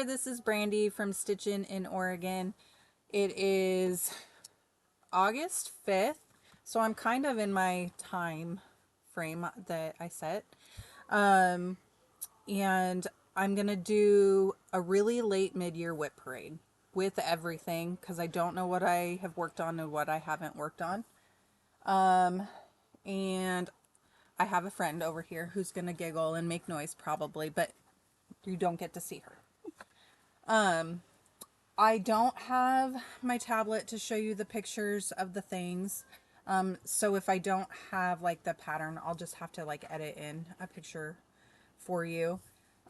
this is Brandy from Stitchin' in Oregon. It is August 5th, so I'm kind of in my time frame that I set. And I'm going to do a really late mid-year WIP parade with everything because I don't know what I have worked on and what I haven't worked on. And I have a friend over here who's going to giggle and make noise probably, but you don't get to see her. I don't have my tablet to show you the pictures of the things. So if I don't have like the pattern, I'll just have to like edit in a picture for you.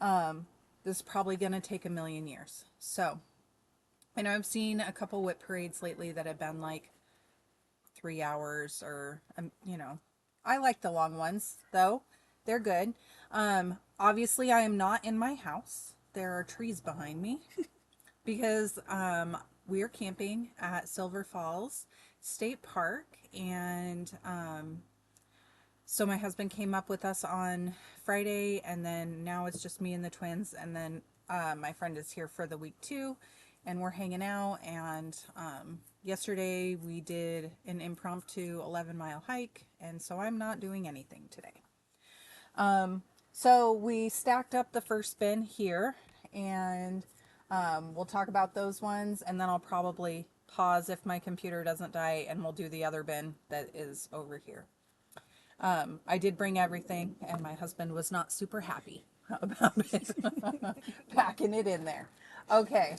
This is probably going to take a million years. So I know I've seen a couple WIP parades lately that have been like 3 hours or, you know, I like the long ones though. They're good. Obviously I am not in my house. There are trees behind me. Because we are camping at Silver Falls State Park, and so my husband came up with us on Friday, and then now it's just me and the twins, and then my friend is here for the week too, and we're hanging out. And yesterday we did an impromptu 11-mile hike, and so I'm not doing anything today. So we stacked up the first bin here, and we'll talk about those ones, and then I'll probably pause if my computer doesn't die, and we'll do the other bin that is over here. I did bring everything, and my husband was not super happy about it, packing it in there. Okay,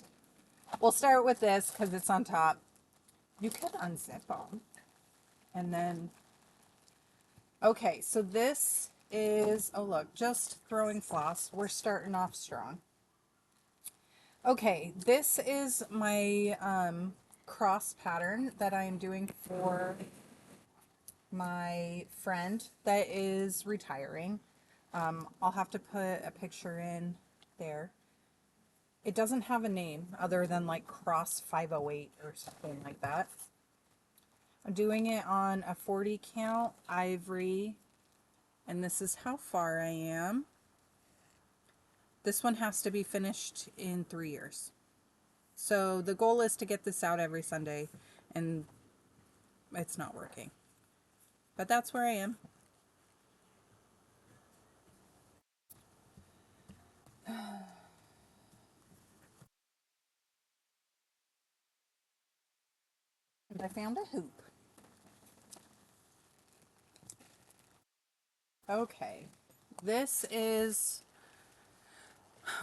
we'll start with this because it's on top. You could unzip them, and then, okay, so this is, oh look, just throwing floss. We're starting off strong. Okay, this is my cross pattern that I am doing for my friend that is retiring. I'll have to put a picture in there. It doesn't have a name other than like Cross 508 or something like that. I'm doing it on a 40 count Ivory, and this is how far I am. This one has to be finished in 3 years. So the goal is to get this out every Sunday, and it's not working. But that's where I am. And I found a hoop. Okay. This is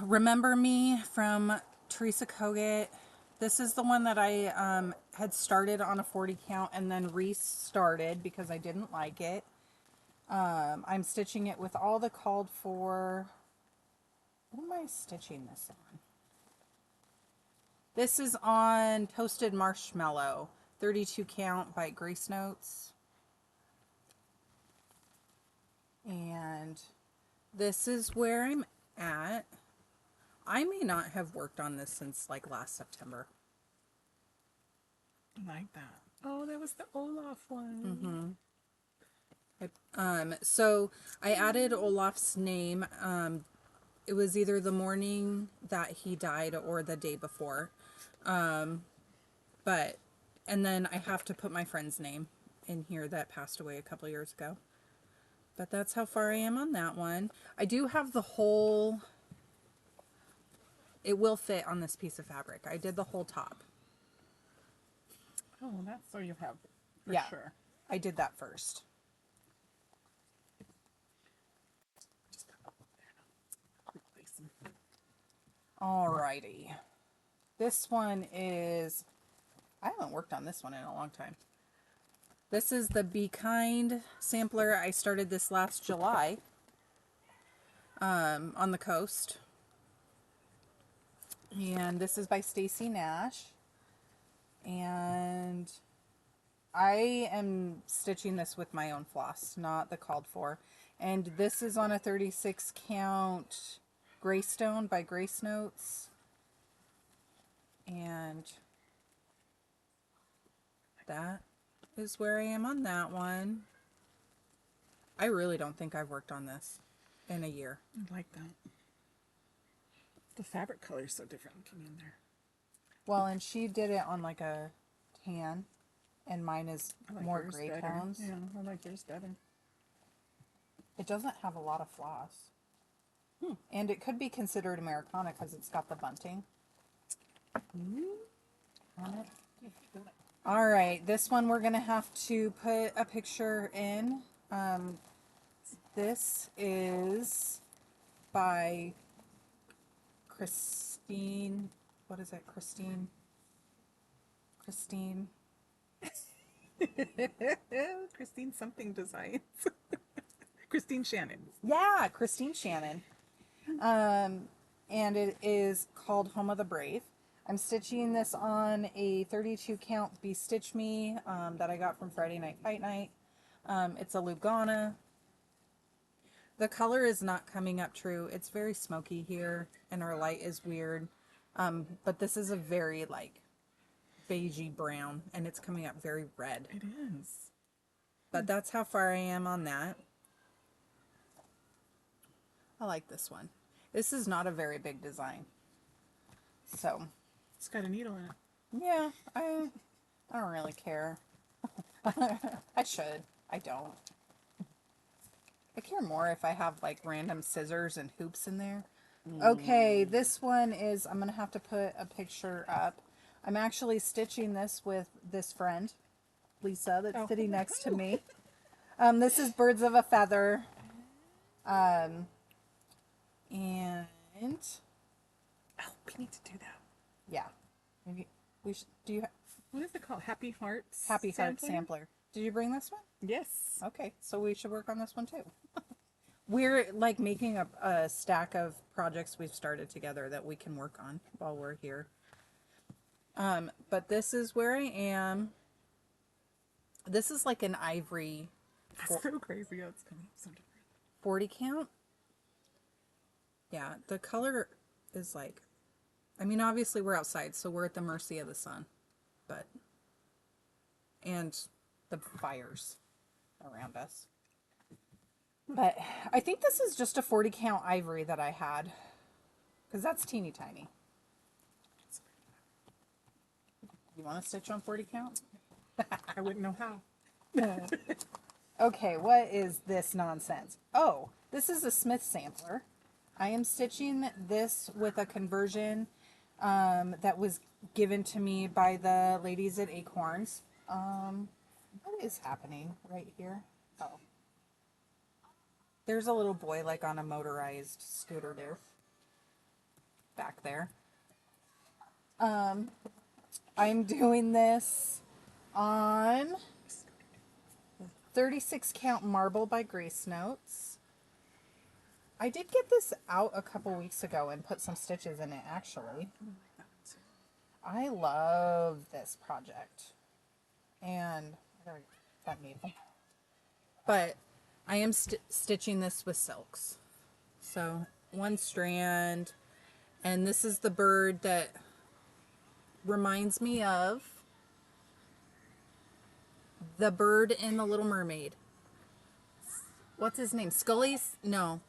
Remember Me from Teresa Kogut. This is the one that I had started on a 40 count and then restarted because I didn't like it. I'm stitching it with all the called for. What am I stitching this on? This is on Toasted Marshmallow, 32 count by Grace Notes. And this is where I'm at. I may not have worked on this since like last September. I like that. Oh, that was the Olaf one. So I added Olaf's name. It was either the morning that he died or the day before. But, and then I have to put my friend's name in here that passed away a couple years ago. But that's how far I am on that one. I do have the whole, it will fit on this piece of fabric. I did the whole top. Oh, that's so you have for sure. I did that first. Alrighty. This one is, I haven't worked on this one in a long time. This is the Be Kind sampler. I started this last July on the coast. And this is by Stacy Nash. And I am stitching this with my own floss, not the called for. And this is on a 36 count Greystone by Grace Notes. And that is where I am on that one. I really don't think I've worked on this in a year. I like that. The fabric color is so different looking in there. Well, and she did it on like a tan, and mine is I like more yours gray better. tones. Yeah, I like yours better. It doesn't have a lot of floss. And it could be considered Americana because it's got the bunting on it. All right, this one we're going to have to put a picture in. This is by Christine. What is it? Christine. Christine something designs. Christine Shannon. Yeah, Christine Shannon. And it is called Home of the Brave. I'm stitching this on a 32 count Be Stitch Me that I got from Friday Night Fight Night. It's a Lugana. The color is not coming up true. It's very smoky here and our light is weird. But this is a very like beigey brown and it's coming up very red. It is. But that's how far I am on that. I like this one. This is not a very big design. So, It's got a needle in it. yeah, I don't really care. I should. I don't. I care more if I have like random scissors and hoops in there. Okay, this one is, I'm going to have to put a picture up. I'm actually stitching this with this friend, Lisa, that's sitting next to me. This is Birds of a Feather. And Oh, we need to do that. yeah, maybe we should. Do you What is it called? Happy Hearts? Happy Heart Sampler? Did you bring this one? Yes. Okay, so we should work on this one too. We're like making a stack of projects we've started together that we can work on while we're here. But this is where I am. This is like an Ivory That's so crazy how it's coming up so different. 40 count. Yeah, the color is like, I mean, obviously we're outside, so we're at the mercy of the sun, but, and the fires around us. But I think this is just a 40 count Ivory that I had, because that's teeny tiny. You want to stitch on 40 count? I wouldn't know how. Okay, what is this nonsense? Oh, this is a Smith sampler. I am stitching this with a conversion that was given to me by the ladies at Acorns. What is happening right here? Oh. There's a little boy like on a motorized scooter there. Back there. I'm doing this on 36 count Marble by Grace Notes. I did get this out a couple weeks ago and put some stitches in it actually. I love this project. And I gotta get that needle. But I am stitching this with silks. So one strand, and this is the bird that reminds me of the bird in The Little Mermaid. What's his name? Scully's? No.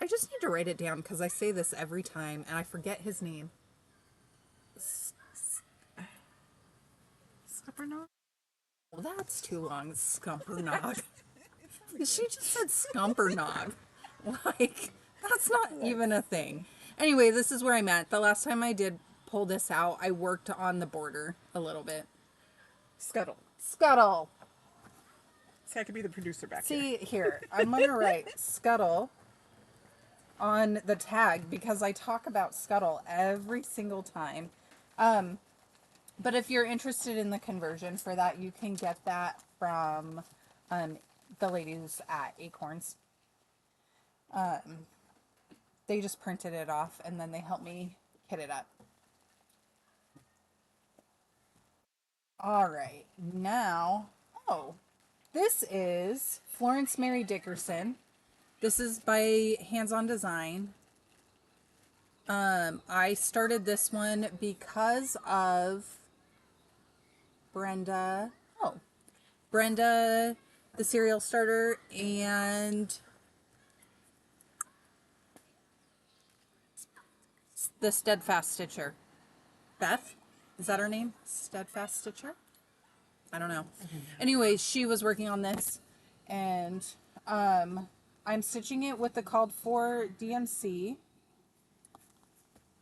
I just need to write it down because I say this every time and I forget his name. Scumper? Well, that's too long. Scumper Nog. She just said Scumper Nog. Like, that's not even a thing. Anyway, this is where I'm at. The last time I did pull this out, I worked on the border a little bit. Scuttle. Scuttle. See, I could be the producer back here. See, here, I'm going to write Scuttle on the tag because I talk about Scuttle every single time. But if you're interested in the conversion for that, you can get that from the ladies at Acorns. They just printed it off and then they helped me kit it up. All right, now, oh, this is Florence Mary Dickerson. This is by Hands On Design. I started this one because of Brenda, the serial starter, and The Steadfast Stitcher. Beth? Is that her name? Steadfast Stitcher? I don't know. Anyways, she was working on this, and I'm stitching it with the called for DMC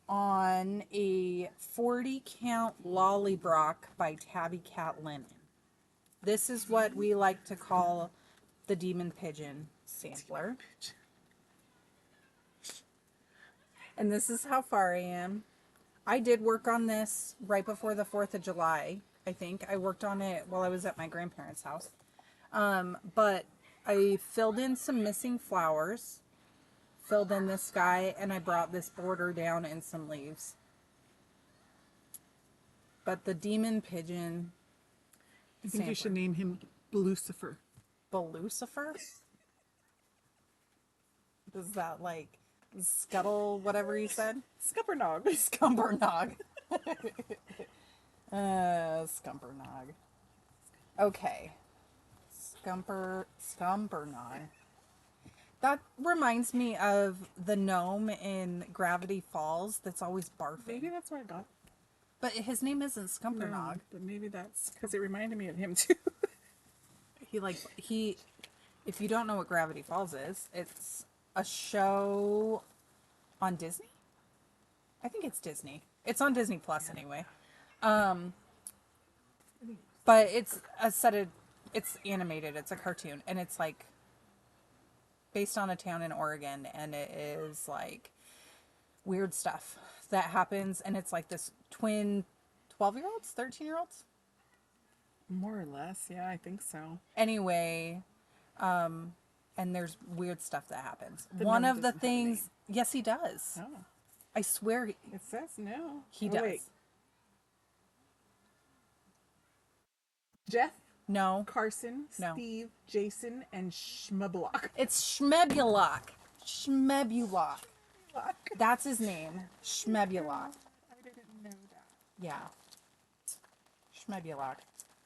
on a 40 count Lollybrock by Tabby Cat Linen. This is what we like to call the Demon Pigeon sampler. And this is how far I am. I did work on this right before the 4th of July, I think. I worked on it while I was at my grandparents' house. But I filled in some missing flowers, filled in this guy, and I brought this border down and some leaves. But the Demon Pigeon I think you should name him Lucifer. Lucifer? Is that like Scuttle, whatever you said? Scumpernog. Scumpernog. Scumpernog. Okay. Scumpernog. That reminds me of the gnome in Gravity Falls that's always barfing. Maybe that's where I got. But his name isn't Scumpernog. No, but maybe that's because it reminded me of him too. If you don't know what Gravity Falls is, it's a show on Disney. I think it's Disney. It's on Disney Plus anyway. But it's it's animated. It's a cartoon, and it's like based on a town in Oregon, and it is like weird stuff that happens, and it's like this twin 12-year-olds, 13-year-olds. More or less, yeah, I think so. Anyway, and there's weird stuff that happens. The One gnome of the doesn't have a things, name. yes, he does. Oh, I swear it says no. he Oh, does. wait. Jeff, No, Carson, No. Steve, Jason, and Schmublock. it's Schmebulok. Schmebulok. That's his name. Schmebulok. I didn't know that. Yeah. Schmebulok.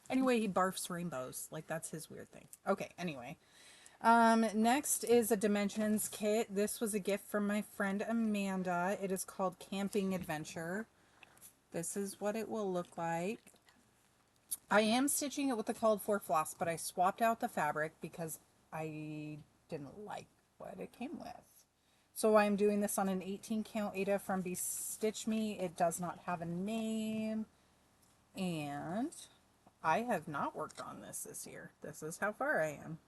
Anyway, he barfs rainbows. Like, that's his weird thing. Okay, anyway. Next is a Dimensions kit. This was a gift from my friend Amanda. It is called Camping Adventure. This is what it will look like. I am stitching it with the called for floss, but I swapped out the fabric because I didn't like what it came with. So I'm doing this on an 18 count Ada from Be Stitch Me. It does not have a name. And I have not worked on this year. This is how far I am.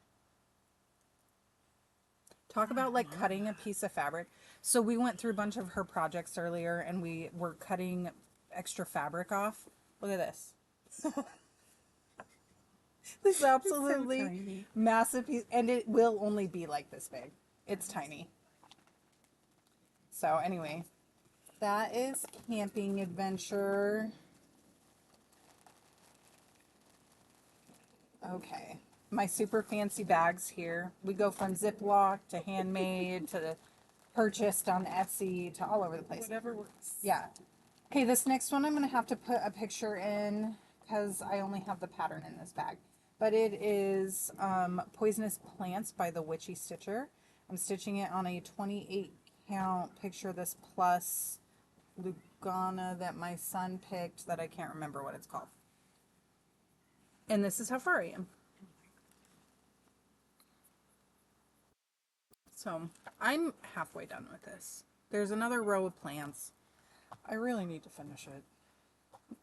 Talk about like cutting a piece of fabric. So we went through a bunch of her projects earlier, and we were cutting extra fabric off. Look at this. This absolutely so tiny. massive piece, and it will only be like this big. It's tiny. So anyway, that is Camping Adventure. Okay, my super fancy bags here. We go from Ziploc to handmade to purchased on Etsy to all over the place. Whatever works. Yeah. Okay, this next one I'm going to have to put a picture in because I only have the pattern in this bag. But it is Poisonous Plants by the Witchy Stitcher. I'm stitching it on a 28 count Picture This Plus Lugana that my son picked that I can't remember what it's called. And this is how far I am. So I'm halfway done with this. There's another row of plants. I really need to finish it.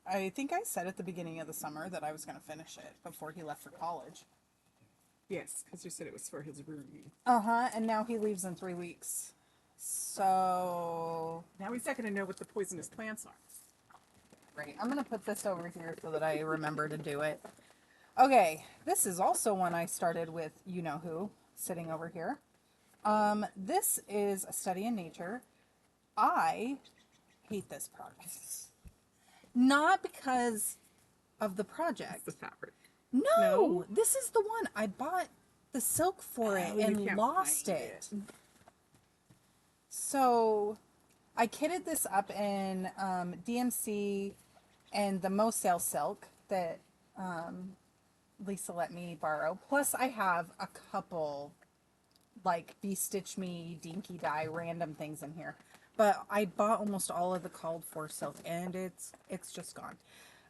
I think I said at the beginning of the summer that I was going to finish it before he left for college. Yes, because you said it was for his roomie. Uh-huh, and now he leaves in 3 weeks. So, Now he's not going to know what the poisonous plants are. right, I'm going to put this over here so that I remember to do it. Okay, this is also one I started with you-know-who, sitting over here. This is A Study in Nature. I hate this project. Not because of the project. The fabric. No, this is the one. I bought the silk for it you and can't lost find it. So I kitted this up in DMC and the Moselle silk that Lisa let me borrow. Plus I have a couple like Be Stitch Me, Dinky Dye, random things in here. But I bought almost all of the called for silk, and it's just gone.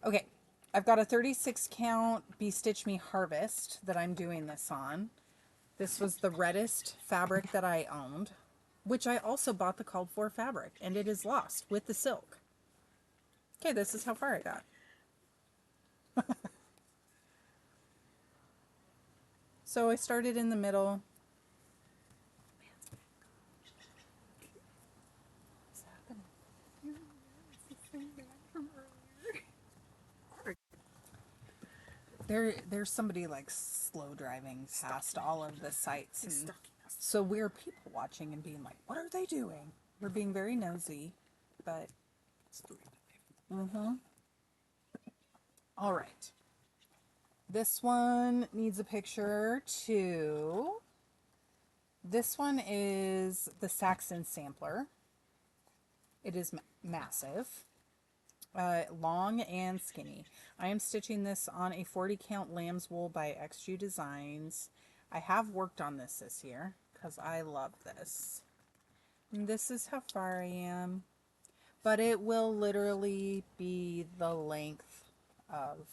Okay, I've got a 36 count Be Stitch Me Harvest that I'm doing this on. This was the reddest fabric that I owned, which I also bought the called for fabric, and it is lost with the silk. Okay, this is how far I got. So I started in the middle. What's happening? There's somebody like slow driving past all of the sites, and so we're people watching and being like, "What are they doing?" We're being very nosy, but all right. This one needs a picture too. This one is the Saxon Sampler. It is massive, long and skinny. I am stitching this on a 40 count lamb's wool by XG Designs. I have worked on this year because I love this. And this is how far I am, but it will literally be the length of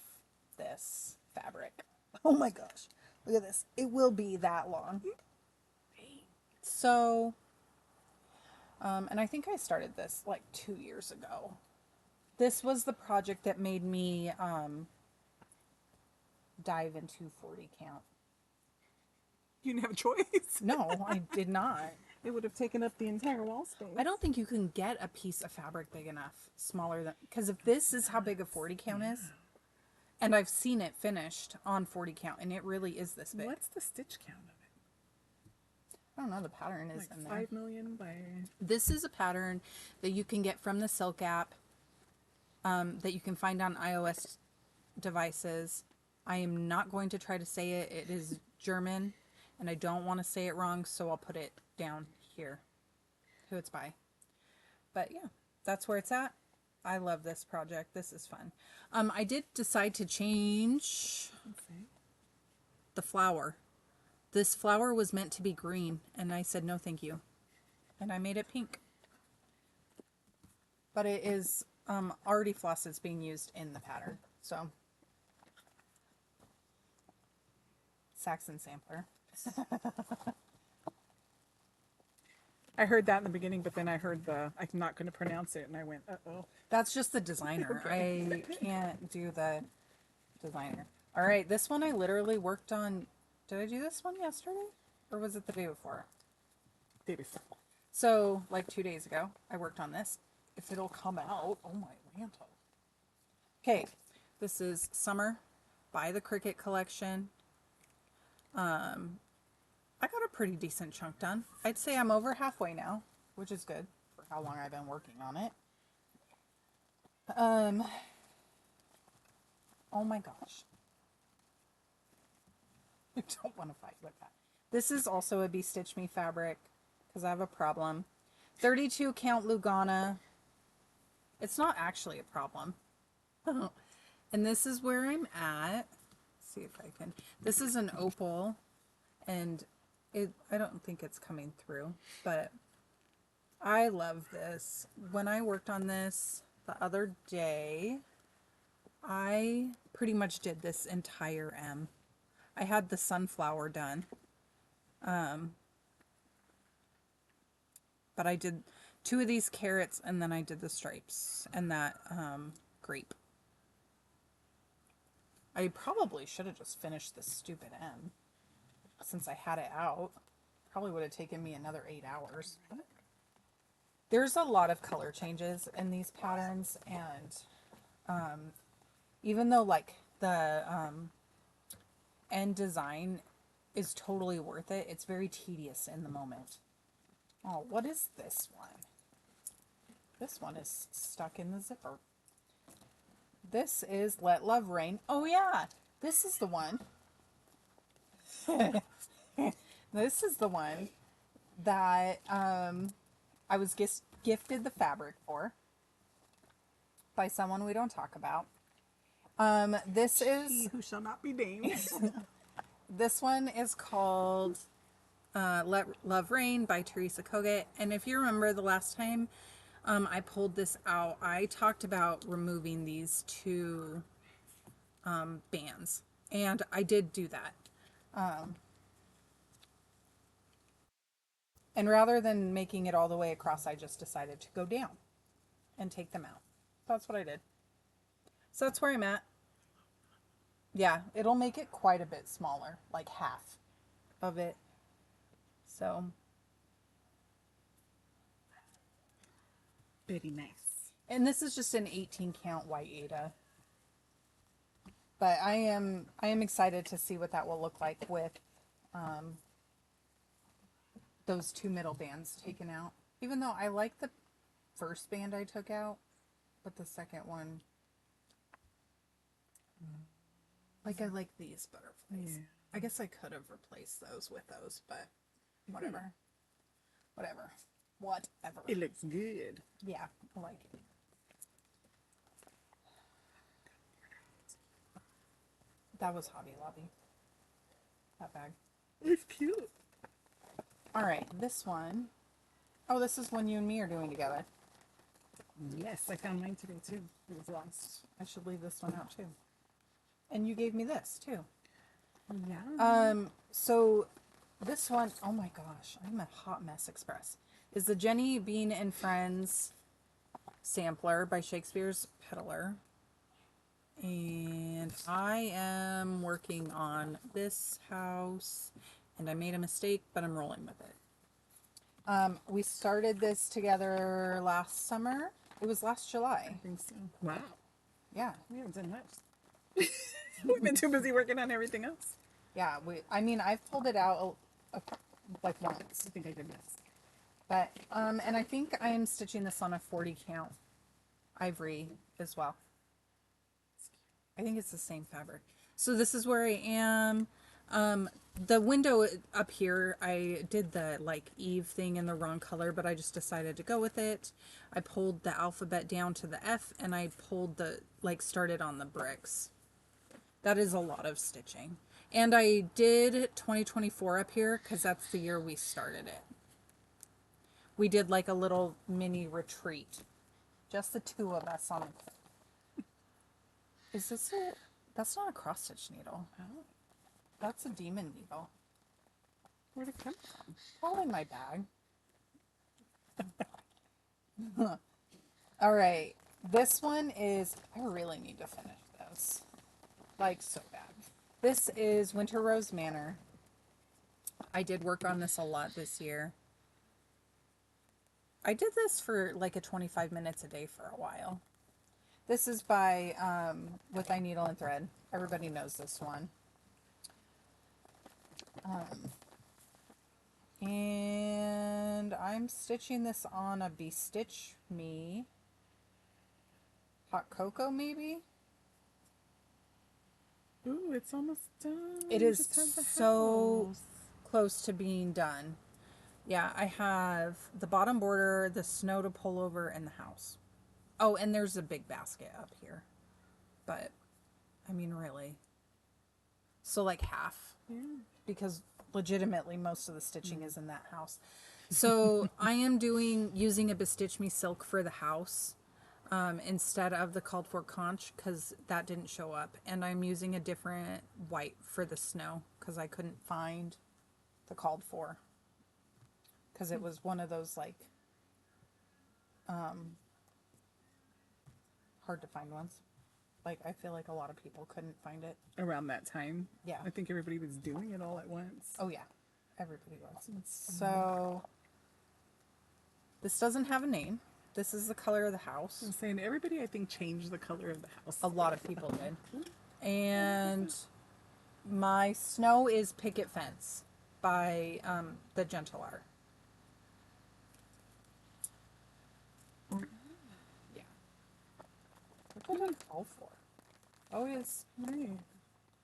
this fabric. Oh my gosh, look at this. It will be that long. So, and I think I started this like 2 years ago. This was the project that made me dive into 40 count. You didn't have a choice. No, I did not. It would have taken up the entire wall space. I don't think you can get a piece of fabric big enough, smaller than, because if this is how big a 40 count is, and I've seen it finished on 40 count, and it really is this big. What's the stitch count of it? I don't know, the pattern is Like in there. 5 million by... This is a pattern that you can get from the Silk app, that you can find on iOS devices. I am not going to try to say it. It is German, and I don't want to say it wrong, so I'll put it down here, who it's by. But yeah, that's where it's at. I love this project. This is fun. I did decide to change the flower. This flower was meant to be green, and I said no thank you, and I made it pink. But it is already floss that's being used in the pattern. So Saxon Sampler. I heard that in the beginning, but then I heard the, I'm not going to pronounce it, and I went, uh-oh. That's just the designer. Okay. I can't do the designer. All right, this one I literally worked on. Did I do this one yesterday? Or was it the day before? Day before. So, like 2 days ago, I worked on this. If it'll come out. Oh my Lanta. Okay, this is Summer by the Cricket Collection. I got a pretty decent chunk done. I'd say I'm over halfway now, which is good for how long I've been working on it. Oh my gosh. I don't want to fight with that. This is also a Be Stitch Me fabric because I have a problem. 32 count Lugana. It's not actually a problem. And this is where I'm at. Let's see if I can. This is an opal, and I don't think it's coming through, but I love this. When I worked on this the other day, I pretty much did this entire M. I had the sunflower done. But I did 2 of these carrots, and then I did the stripes and that grape. I probably should have just finished this stupid M since I had it out. Probably would have taken me another 8 hours. But there's a lot of color changes in these patterns, and even though like the end design is totally worth it, it's very tedious in the moment. Oh, what is this one? This one is stuck in the zipper. This is Let Love Rain. Oh yeah, this is the one. This is the one that I was gifted the fabric for by someone we don't talk about. This is... He who shall not be named. This one is called Let Love Rain by Teresa Kogut. And if you remember the last time I pulled this out, I talked about removing these two bands. And I did do that. And rather than making it all the way across, I just decided to go down and take them out. That's what I did. So that's where I'm at. Yeah, it'll make it quite a bit smaller, like half of it. So, Very nice. and this is just an 18 count white Ada. But I am excited to see what that will look like with those two middle bands taken out. Even though I like the first band I took out, but the second one, like I like these butterflies. Yeah. I guess I could have replaced those with those, but whatever. Whatever. Whatever. It looks good. Yeah, I like it. That was Hobby Lobby. That bag. It's cute. All right, this one. Oh, this is one you and me are doing together. Yes, I found mine today too. It was lost. I should leave this one out too. And you gave me this too. Yeah. So this one, oh my gosh, I'm a hot mess express. Is the Jenny Bean and Friends sampler by Shakespeare's Peddler. And I am working on this house, and I made a mistake, but I'm rolling with it. We started this together last summer. It was last July. I think so. Wow. Yeah. We haven't done much. We've been too busy working on everything else. Yeah. I've pulled it out like once. I think I did this. But, and I think I'm stitching this on a 40 count Ivory as well. I think it's the same fabric. So this is where I am. The window up here, I did the like Eve thing in the wrong color, but I just decided to go with it. I pulled the alphabet down to the F, and I pulled started on the bricks. That is a lot of stitching. And I did 2024 up here because that's the year we started it. We did like a little mini retreat. Just the two of us on the... Is this a... That's not a cross stitch needle. Oh. That's a demon needle. Where'd it come from? All in my bag. All right. This one is... I really need to finish this. Like, so bad. This is Winter Rose Manor. I did work on this a lot this year. I did this for like a 25 minutes a day for a while. This is by With Thy Needle and Thread. Everybody knows this one. And I'm stitching this on a Bestitch Me Hot Cocoa, maybe? Ooh, it's almost done. It is Just have the so house. close to being done. Yeah, I have the bottom border, the snow to pull over, and the house. Oh, and there's a big basket up here. But, I mean, really. So, like half. Yeah. Because legitimately most of the stitching is in that house. So, I am using a Bestitch Me silk for the house instead of the called for conch because that didn't show up. And I'm using a different white for the snow because I couldn't find the called for. Because it was one of those, like, hard to find ones. Like, I feel like a lot of people couldn't find it. Around that time. Yeah. I think everybody was doing it all at once. Oh, yeah. Everybody was. So, this doesn't have a name. This is the color of the house. I'm saying everybody, I think, changed the color of the house. A lot of people did. And my snow is Picket Fence by the Gentle Art. Yeah. What did I call for? Oh, it's Right.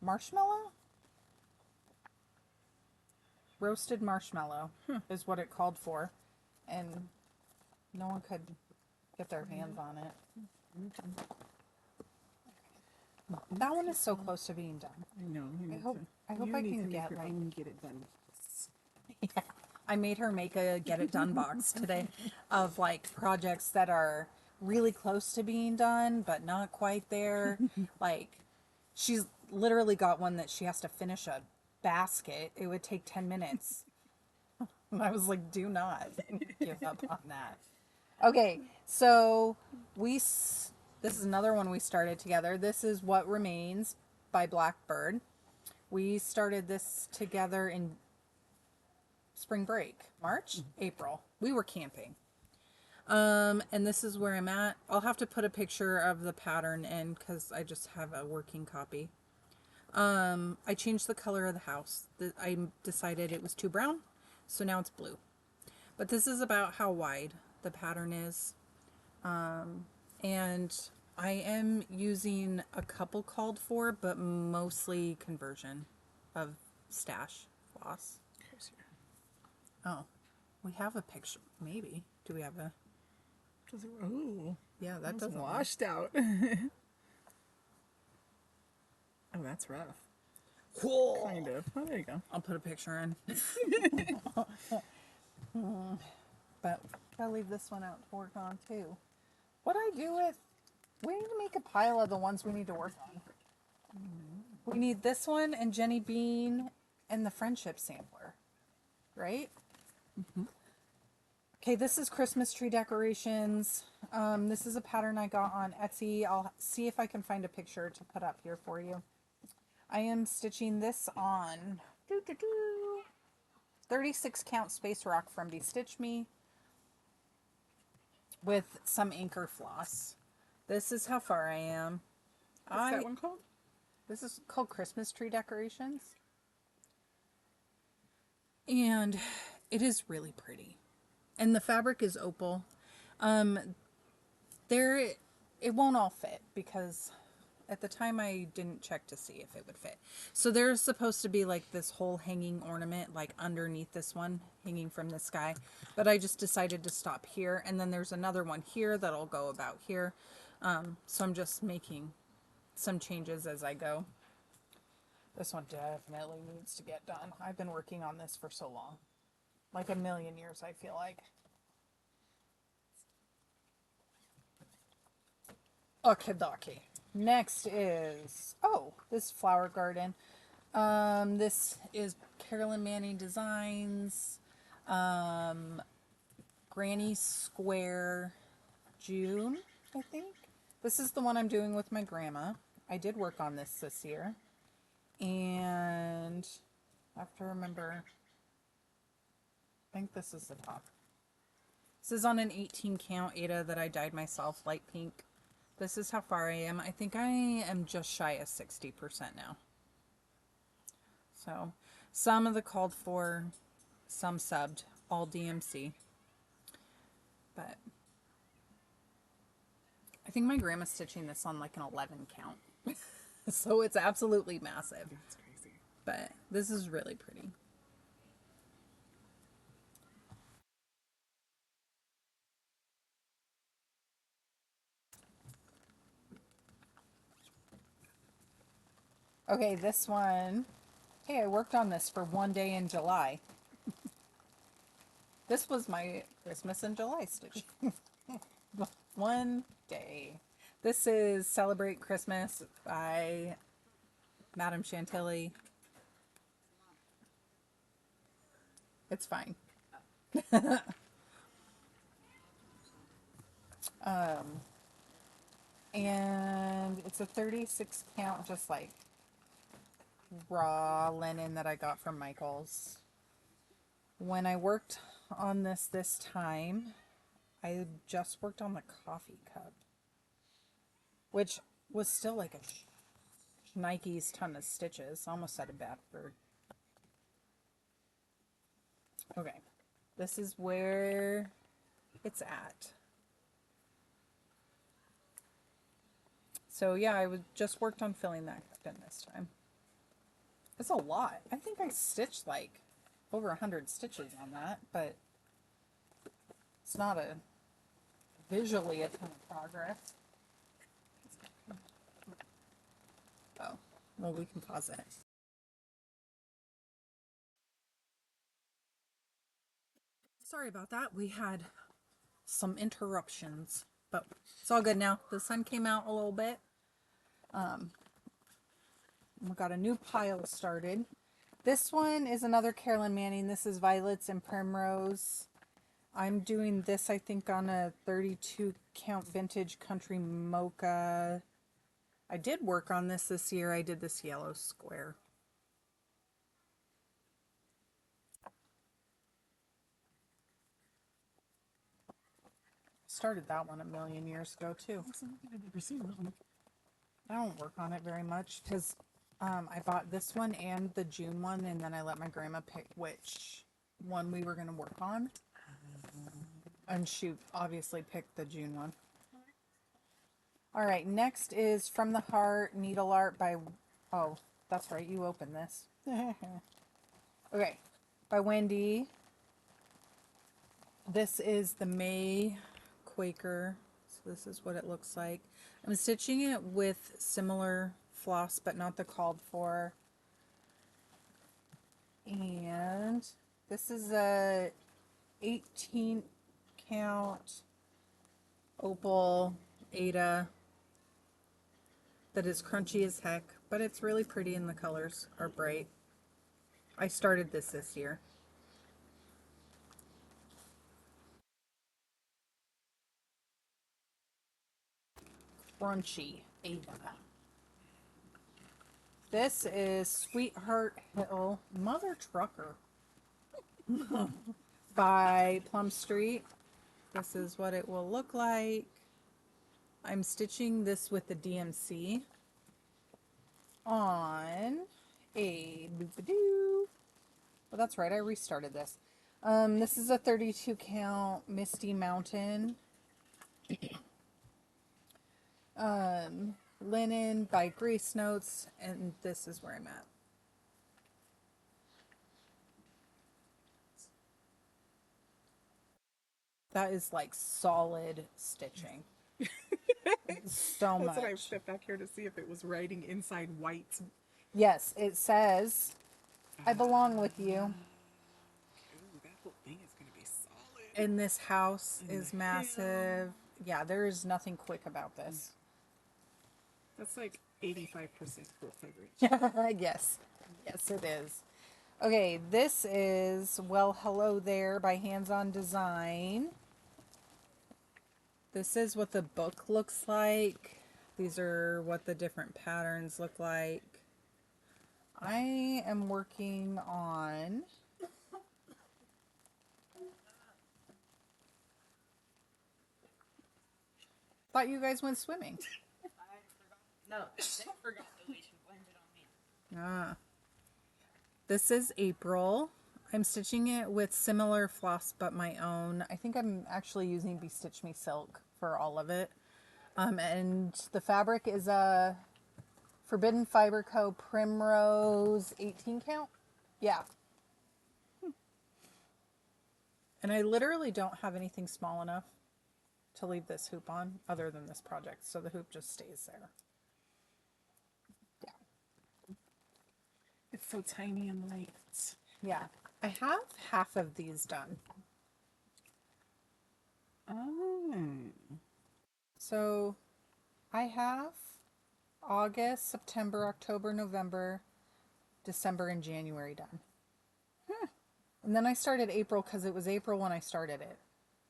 marshmallow? Roasted marshmallow is what it called for. And no one could get their hands on it. That one is so close to being done. I know. You need hope- to, I hope you I need can to make get, your like- own get it done. Yeah, I made her make a get it done box today of like projects that are really close to being done but not quite there. Like she's literally got one that she has to finish a basket. It would take 10 minutes. And I was like, do not give up on that. Okay, so this is another one we started together. This is What Remains by Blackbird. We started this together in spring break, March, April. We were camping. And this is where I'm at. I'll have to put a picture of the pattern in because I just have a working copy. I changed the color of the house. I decided it was too brown, so now it's blue. But this is about how wide the pattern is. And I am using a couple called for, but mostly conversion of stash floss. Oh, we have a picture. Maybe. Do we have a... Ooh, Yeah, that doesn't... washed out. Oh, that's rough. Cool. Kind of. Oh, there you go. I'll put a picture in. But I'll leave this one out to work on too. What I do with... We need to make a pile of the ones we need to work on. We need this one and Jenny Bean and the Friendship Sampler. Right? Okay, this is Christmas tree decorations. This is a pattern I got on Etsy. I'll see if I can find a picture to put up here for you. I am stitching this on 36 count space rock from Bestitch Me with some anchor floss. This is how far I am. What's that one called? This is called Christmas tree decorations. And it is really pretty. And the fabric is opal. It won't all fit because at the time I didn't check to see if it would fit. So there's supposed to be like this whole hanging ornament like underneath this one hanging from the sky. But I just decided to stop here. And then there's another one here that'll go about here. So I'm just making some changes as I go. This one definitely needs to get done. I've been working on this for so long. Like a million years, I feel like. Okay, dokie. Next is, this flower garden. This is Carolyn Manning Designs. Granny Square June, I think. This is the one I'm doing with my grandma. I did work on this year. And I have to remember, I think this is the top. This is on an 18 count Ada that I dyed myself, light pink. This is how far I am. I think I am just shy of 60% now. So some of the called for, some subbed, all DMC. But I think my grandma's stitching this on like an 11 count. So it's absolutely massive. That's crazy. But this is really pretty. Okay, this one. Hey, I worked on this for one day in July. This was my Christmas in July stitch. One day. This is Celebrate Christmas by Madame Chantilly. It's fine. And it's a 36 count, just like raw linen that I got from Michael's. When I worked on this time, I just worked on the coffee cup, which was still like a Nike's ton of stitches. Almost said a bad word. Okay, this is where it's at. So yeah, I just worked on filling that cup in this time. It's a lot. I think I stitched like over 100 stitches on that, but it's not visually a ton of progress. Oh, well, we can pause it. Sorry about that. We had some interruptions, but it's all good now. The sun came out a little bit. We got a new pile started. This one is another Carolyn Manning. This is Violets and Primrose. I'm doing this, I think, on a 32 count vintage country mocha. I did work on this year. I did this yellow square. Started that one a million years ago too. I've never seen that one. I don't work on it very much because I bought this one and the June one, and then I let my grandma pick which one we were going to work on. And she obviously picked the June one. All right, next is From the Heart Needle Art by, oh, that's right, you opened this. Okay, by Wendy. This is the May Quaker. So this is what it looks like. I'm stitching it with similar floss, but not the called for. And this is a 18 count opal Ada that is crunchy as heck, but it's really pretty and the colors are bright. I started this year. Crunchy Ada. This is Sweetheart Hill Mother Trucker by Plum Street. This is what it will look like. I'm stitching this with the DMC on a loop-a-doo. Well, that's right, I restarted this. This is a 32 count Misty Mountain. Linen by Grace Notes, and this is where I'm at. That is like solid stitching. So much. That's what I stepped back here to see if it was writing inside white. Yes, it says, I belong with you. Ooh, that whole thing is going to be solid. And this house is massive. Yeah, there is nothing quick about this. That's like 85% quilt coverage. Yes. Yes, it is. Okay, this is Well Hello There by Hands On Design. This is what the book looks like. These are what the different patterns look like. I am working on thought you guys went swimming. I forgot. No, they forgot that we should blame it on me. Ah. This is April. I'm stitching it with similar floss but my own. I think I'm actually using Be Stitch Me Silk for all of it. And the fabric is a Forbidden Fiber Co. Primrose 18 count. Yeah. And I literally don't have anything small enough to leave this hoop on other than this project. So the hoop just stays there. Yeah. It's so tiny and light. Yeah. I have half of these done. Oh. So I have August, September, October, November, December, and January done. And then I started April because it was April when I started it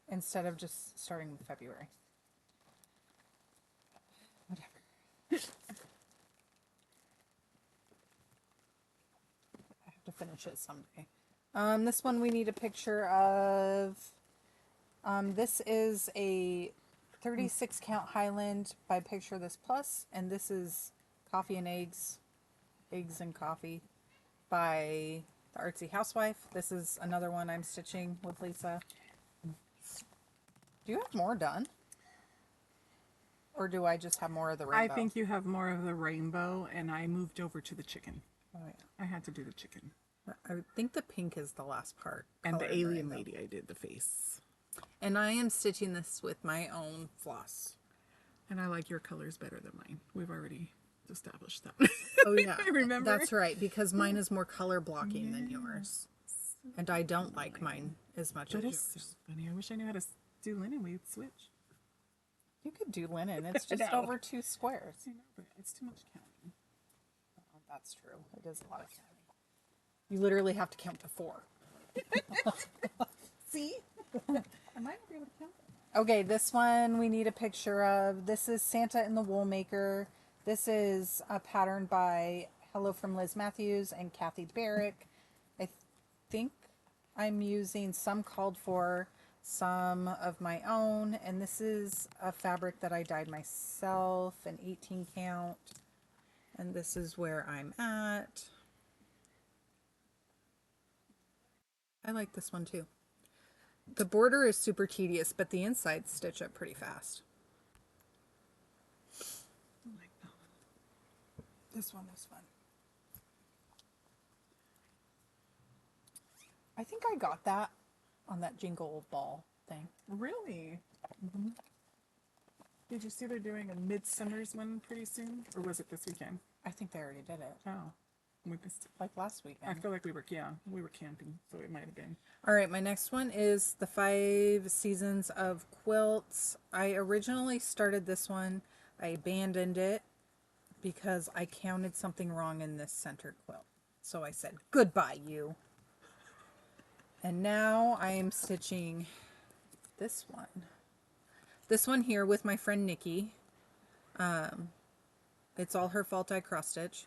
instead of just starting with February. Whatever. I have to finish it someday. This one we need a picture of. This is a 36 count Highland by Picture This Plus, and this is Coffee and Eggs, Eggs and Coffee by the Artsey Housewife. This is another one I'm stitching with Lisa. Do you have more done? Or do I just have more of the rainbow? I think you have more of the rainbow, and I moved over to the chicken. Oh, yeah. I had to do the chicken. I think the pink is the last part. And the colored alien rainbow. lady, I did the face. And I am stitching this with my own floss. And I like your colors better than mine. We've already established that. Oh yeah, I remember. That's right, because mine is more color blocking than yours. And I don't like mine as much That as is so yours. funny. I wish I knew how to do linen. We'd switch. You could do linen. It's I just know. over 2 squares. I know, but it's too much counting. Oh, that's true. It is a lot of counting. You literally have to count to 4. See? I might not be able to count it. Okay, this one we need a picture of. This is Santa and the Wool Maker. This is a pattern by Hello from Liz Matthews and Kathy Barrick. I think I'm using some called for, some of my own, and this is a fabric that I dyed myself, an 18 count, and this is where I'm at. I like this one too. The border is super tedious, but the insides stitch up pretty fast. I like that one. This one was fun. I think I got that on that Jingle Ball thing. Really? Mm-hmm. Did you see they're doing a Midsummer's one pretty soon? Or was it this weekend? I think they already did it. Oh. We missed it. Like last I weekend. feel like we were camping, so it might have been. All right, my next one is the 5 Seasons of Quilts. I originally started this one. I abandoned it because I counted something wrong in this center quilt. So I said, goodbye, you. And now I am stitching this one. This one here with my friend Nikki. It's all her fault I cross stitch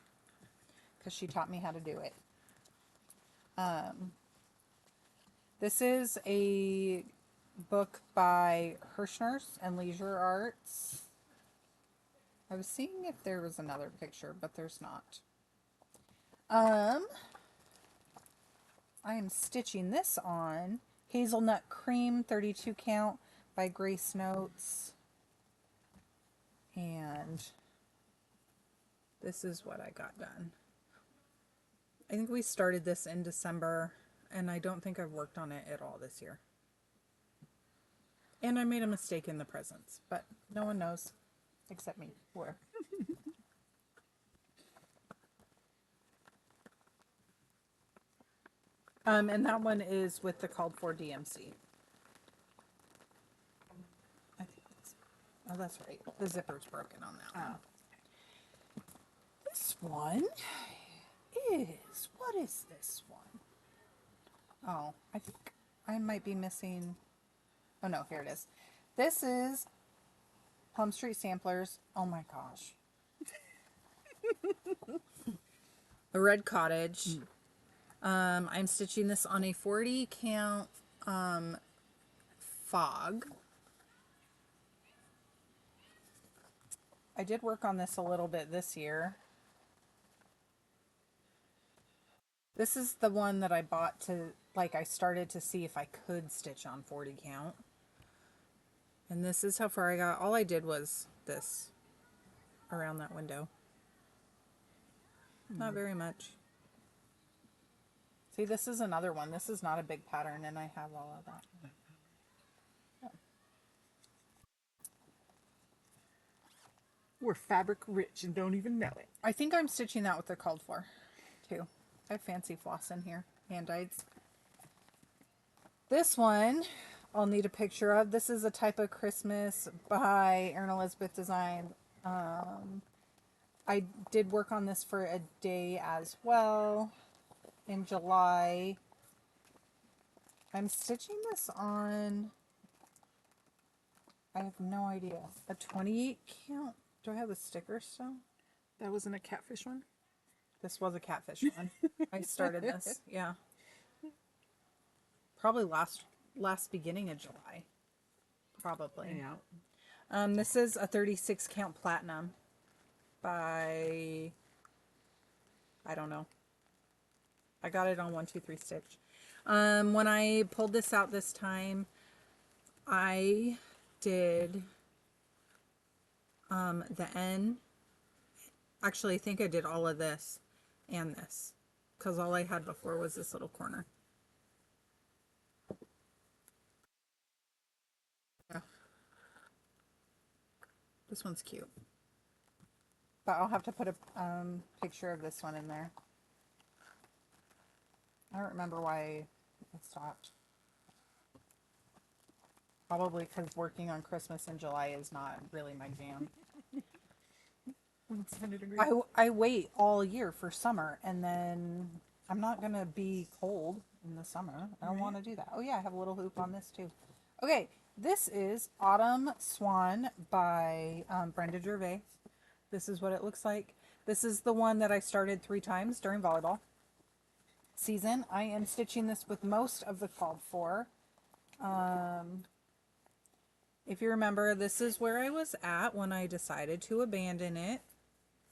because she taught me how to do it. This is a book by Hirschner's and Leisure Arts. I was seeing if there was another picture, but there's not. I am stitching this on Hazelnut Cream 32 count by Grace Notes. And this is what I got done. I think we started this in December, and I don't think I've worked on it at all this year. And I made a mistake in the presents, but no one knows except me. Where? And that one is with the called for DMC. I think that's, oh, that's right. The zipper's broken on that one. This one is, what is this one? Oh, I think I might be missing, oh no, here it is. This is Plum Street Samplers. Oh my gosh. The Red Cottage. I'm stitching this on a 40 count fog. I did work on this a little bit this year. This is the one that I bought to, like, I started to see if I could stitch on 40 count. And this is how far I got. All I did was this around that window. Not very much. See, this is another one. This is not a big pattern, and I have all of that. Yeah. We're fabric rich and don't even know it. I think I'm stitching that with the called for, too. I have fancy floss in here. Hand-dyeds. This one, I'll need a picture of. This is a type of Christmas by Erin Elizabeth Design. I did work on this for a day as well in July. I'm stitching this on, I have no idea, a 28 count. Do I have the sticker still? That wasn't a catfish one? This was a catfish one. I started this, yeah. Probably last beginning of July. Probably. Yeah. This is a 36 count platinum by, I don't know. I got it on 1, 2, 3 stitch. When I pulled this out this time, I did the N. Actually, I think I did all of this and this, because all I had before was this little corner. Yeah. This one's cute. But I'll have to put a picture of this one in there. I don't remember why I stopped. Probably because working on Christmas in July is not really my jam. When it's 100 degrees. I wait all year for summer, and then I'm not going to be cold in the summer. I don't want to do that. Oh, yeah, I have a little hoop on this too. Okay, this is Autumn Swan by Brenda Gervais. This is what it looks like. This is the one that I started 3 times during volleyball season. I am stitching this with most of the called for. If you remember, this is where I was at when I decided to abandon it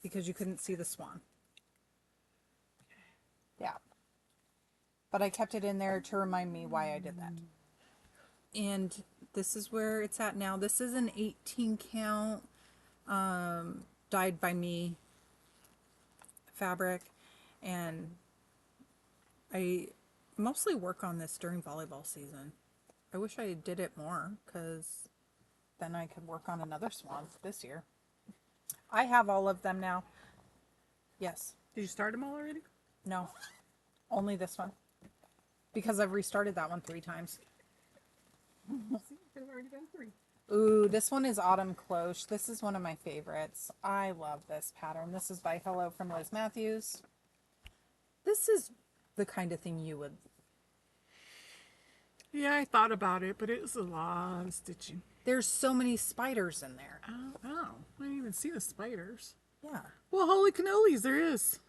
because you couldn't see the swan. Yeah. But I kept it in there to remind me why I did that. And this is where it's at now. This is an 18 count dyed by me fabric, and I mostly work on this during volleyball season. I wish I did it more because then I could work on another swan this year. I have all of them now. Yes. Did you start them all already? No. Only this one. Because I've restarted that one 3 times. See, I've already done 3. Ooh, this one is Autumn Cloch. This is one of my favorites. I love this pattern. This is by Hello from Liz Matthews. This is the kind of thing you would... Yeah, I thought about it, but it was a lot of stitching. There's so many spiders in there. Oh, I didn't even see the spiders. Yeah. Well, holy cannolis, there is.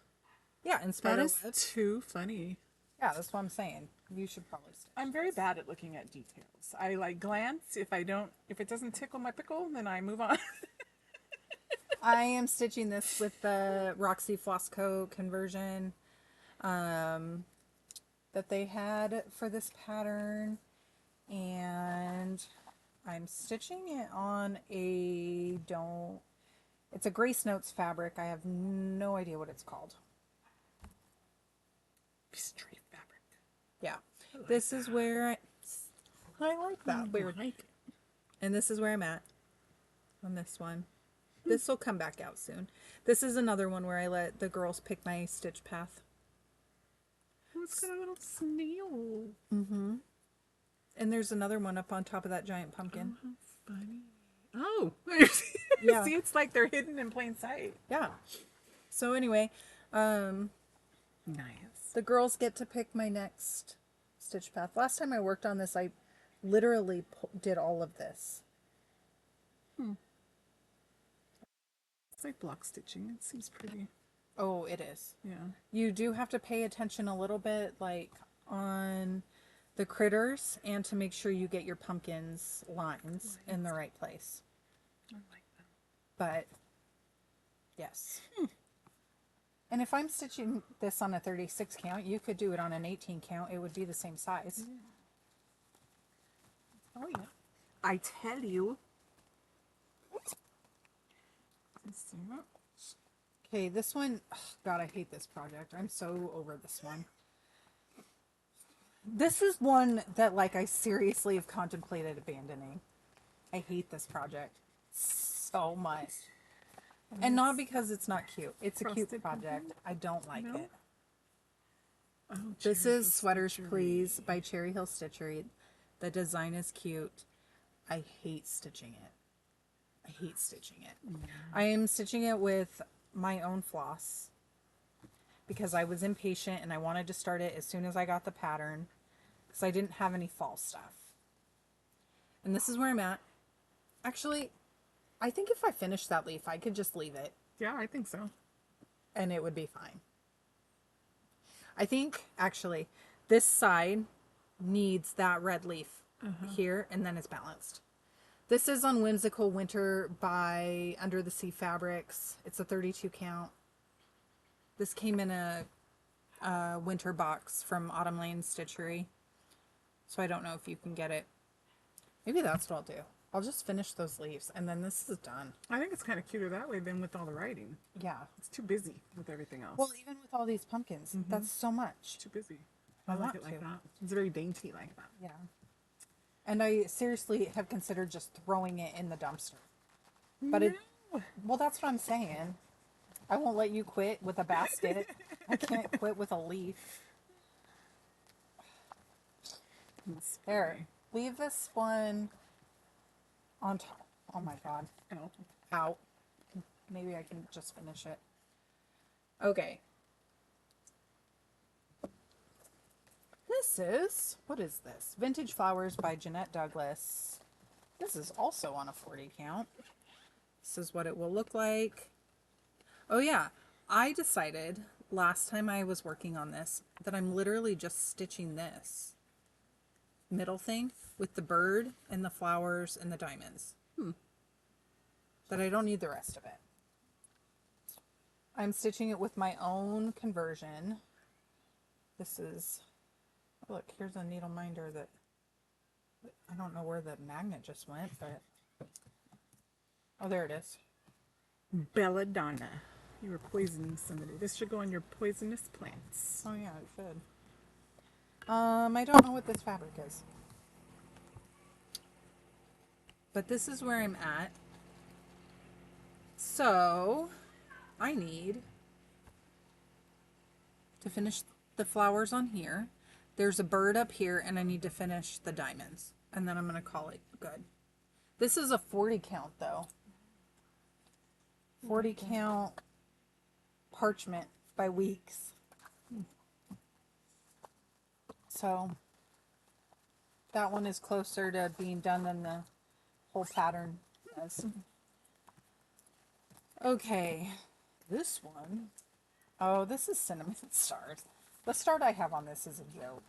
Yeah, and That spider is webs. too funny. Yeah, that's what I'm saying. You should probably stitch. I'm very bad at looking at details. I like glance. If it doesn't tickle my pickle, then I move on. I am stitching this with the Roxy Floss Coat conversion that they had for this pattern, and I'm stitching it on it's a Grace Notes fabric. I have no idea what it's called. Straight fabric. Yeah, this is where I like that. Weird. Like it. And this is where I'm at on this one. This will come back out soon. This is another one where I let the girls pick my stitch path. Oh, it's got a little snail. And there's another one up on top of that giant pumpkin. Oh, how funny. Oh, Yeah. see, it's like they're hidden in plain sight. Yeah. So anyway, Nice. the girls get to pick my next stitch path. Last time I worked on this, I literally did all of this. It's like block stitching. It seems pretty. Oh, it is. Yeah. You do have to pay attention a little bit, like on the critters, and to make sure you get your pumpkins lines in the right place. I like that. But yes. And if I'm stitching this on a 36 count, you could do it on an 18 count. It would be the same size. Oh yeah. I tell you. Let's see. Okay, this one, oh, God, I hate this project. I'm so over this one. This is one that, like, I seriously have contemplated abandoning. I hate this project so much. And not because it's not cute. It's a cute Frosted project. I don't like No? it. Oh, This Cherry is Hill Sweaters Stitchery. Please by Cherry Hill Stitchery. The design is cute. I hate stitching it. I hate stitching it. I am stitching it with my own floss because I was impatient and I wanted to start it as soon as I got the pattern because I didn't have any fall stuff. And this is where I'm at. Actually, I think if I finish that leaf, I could just leave it Yeah, I think so. and it would be fine. I think, actually, this side needs that red leaf here, and then it's balanced. This is on Whimsical Winter by Under the Sea Fabrics. It's a 32 count. This came in a winter box from Autumn Lane Stitchery. So I don't know if you can get it. Maybe that's what I'll do. I'll just finish those leaves, and then this is done. I think it's kind of cuter that way than with all the writing. Yeah. It's too busy with everything else. Well, even with all these pumpkins, that's so much. too busy. I I like want it like to. that. It's very dainty like that. Yeah. And I seriously have considered just throwing it in the dumpster. But well, that's what I'm saying. I won't let you quit with a basket. I can't quit with a leaf. There. Leave this one on top. Oh my god. Oh. Out. Maybe I can just finish it. Okay. This is, what is this? Vintage Flowers by Jeanette Douglas. This is also on a 40 count. This is what it will look like. Oh yeah, I decided last time I was working on this that I'm literally just stitching this middle thing with the bird and the flowers and the diamonds. That I don't need the rest of it. I'm stitching it with my own conversion. This is, look, here's a needle minder that I don't know where the magnet just went, but oh, there it is. Belladonna. You were poisoning somebody. This should go on your poisonous plants. Oh yeah, it should. I don't know what this fabric is, but this is where I'm at. So I need to finish the flowers on here. There's a bird up here, and I need to finish the diamonds, and then I'm going to call it good. This is a 40 count though. 40 count parchment by Weeks. So that one is closer to being done than the whole pattern is. Okay, this one. Oh, this is Cinnamon Stars. The start I have on this is a joke.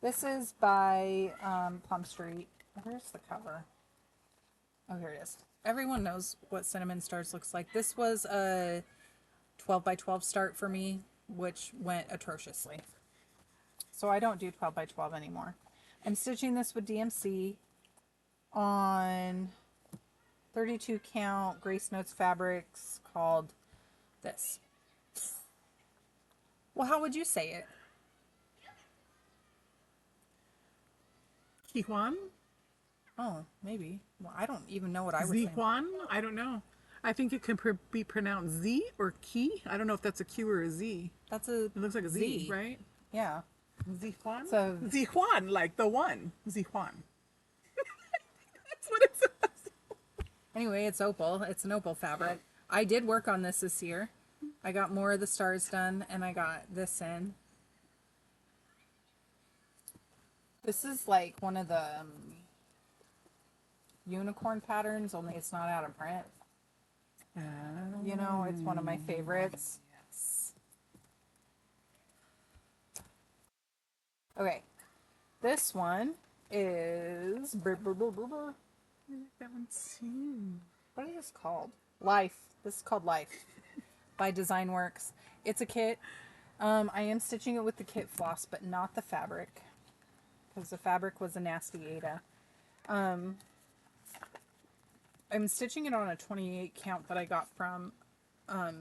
This is by Plum Street. Where's the cover? Oh, here it is. Everyone knows what Cinnamon Stars looks like. This was a 12 by 12 start for me, which went atrociously. So I don't do 12 by 12 anymore. I'm stitching this with DMC on 32 count Grace Notes fabrics called this. Well, how would you say it? Tijuan? Oh, maybe. Well, I don't even know what I was saying. Zihuan? I don't know. I think it can be pronounced Z or Ki. I don't know if that's a Q or a Z. That's a It looks like a Z, right? Yeah. Zihuan? So Zihuan, like the one. Zihuan. That's what it says. anyway, it's opal. It's an opal fabric. I did work on this year. I got more of the stars done, and I got this in. This is like one of the unicorn patterns, only it's not out of print. You know, it's one of my favorites. Yes. Okay, this one is That one's too. what is this called? Life. This is called Life by Design Works. It's a kit. I am stitching it with the kit floss, but not the fabric, because the fabric was a nasty Ada. I'm stitching it on a 28 count that I got from Fat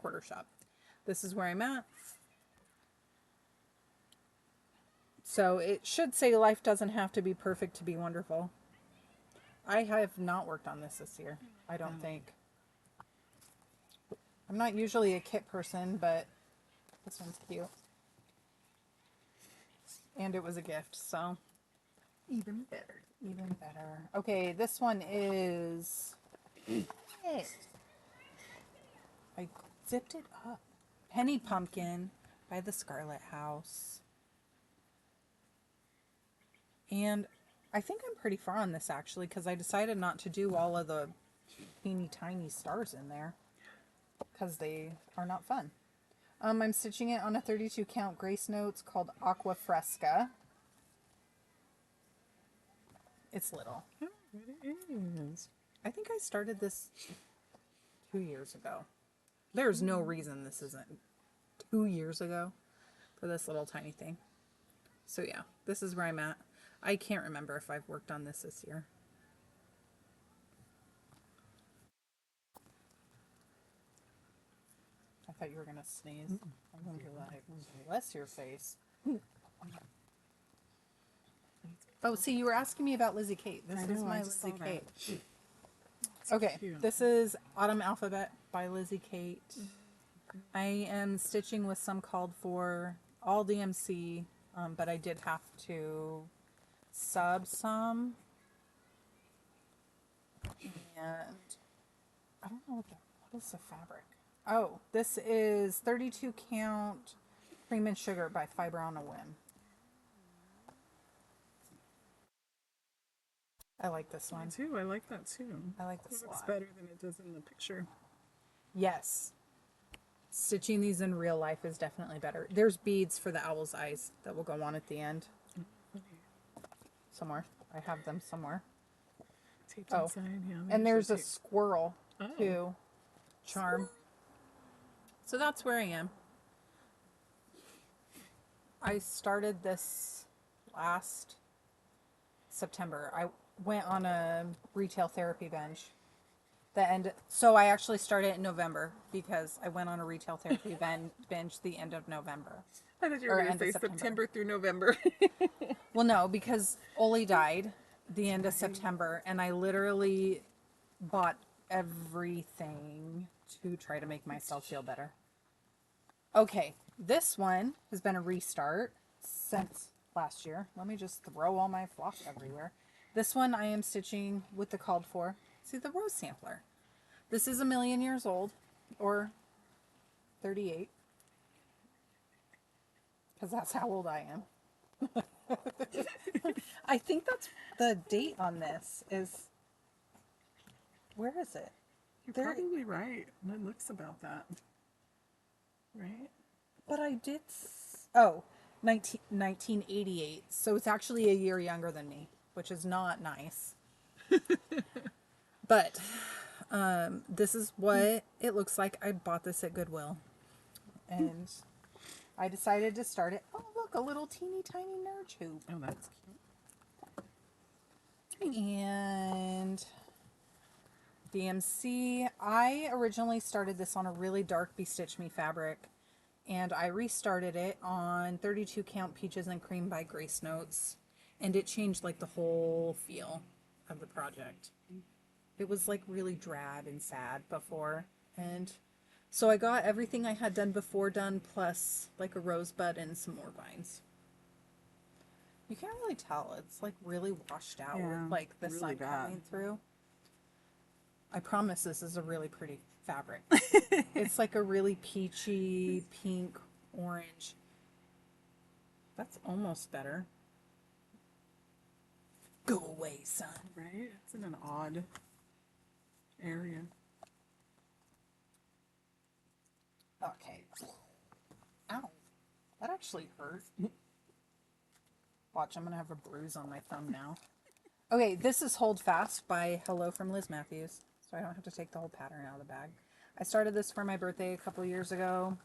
Quarter Shop. This is where I'm at. So it should say life doesn't have to be perfect to be wonderful. I have not worked on this year, I don't think. I'm not usually a kit person, but this one's cute. And it was a gift, so Even better. even better. Okay, this one is... I zipped it up. Penny Pumpkin by the Scarlett House. And I think I'm pretty far on this, actually, because I decided not to do all of the teeny tiny stars in there, because they are not fun. I'm stitching it on a 32 count Grace Notes called Aqua Fresca. It's little. Oh, it is. I think I started this 2 years ago. There's no reason this isn't 2 years ago for this little tiny thing. So yeah, this is where I'm at. I can't remember if I've worked on this year. I thought you were going to sneeze. I'm going to be like, bless your face. Oh, see, you were asking me about Lizzie Kate. This is my Lizzie Kate. Okay, cute. this is Autumn Alphabet by Lizzie Kate. I am stitching with some called for all DMC, but I did have to sub some. And I don't know what is the fabric? Oh, this is 32 count cream and sugar by Fiber on a Whim. I like this one. Me too. I like that too. I like this It a looks lot. better than it does in the picture. Yes. Stitching these in real life is definitely better. There's beads for the owl's eyes that will go on at the end. Somewhere. I have them somewhere. Taped Oh. inside, yeah. And there's a tape. squirrel, Oh. too. Charm. So that's where I am. I started this last September. I went on a retail therapy binge. So I actually started in November because I went on a retail therapy binge the end of November. I thought you Or were going end to of say September. September through November. Well, no, because Oli died the end of September, and I literally bought everything to try to make myself feel better. Okay, this one has been a restart since last year. Let me just throw all my flock everywhere. This one I am stitching with the called for. See, the rose sampler. This is 1,000,000 years old, or 38, because that's how old I am. I think that's the date on this is, where is it? You're There- probably right. It looks about that. Right? But I did, 1988. So it's actually a year younger than me, which is not nice. But this is what it looks like. I bought this at Goodwill. And I decided to start it. Oh, look, a little teeny tiny nerd hoop. Oh, that's cute. And DMC. I originally started this on a really dark Be Stitch Me fabric. And I restarted it on 32 count Peaches and Cream by Grace Notes. And it changed like the whole feel of the project. It was like really drab and sad before. And so I got everything I had done before done, plus like a rosebud and some more vines. You can't really tell. It's like really washed out Yeah, with like the really sun bad. coming through. I promise this is a really pretty fabric. It's like a really peachy, pink, orange. That's almost better. Go away, son. Right? It's in an odd area. Okay. Ow. That actually hurt. Watch, I'm going to have a bruise on my thumb now. Okay, this is Hold Fast by Hello from Liz Matthews. So I don't have to take the whole pattern out of the bag. I started this for my birthday a couple years ago.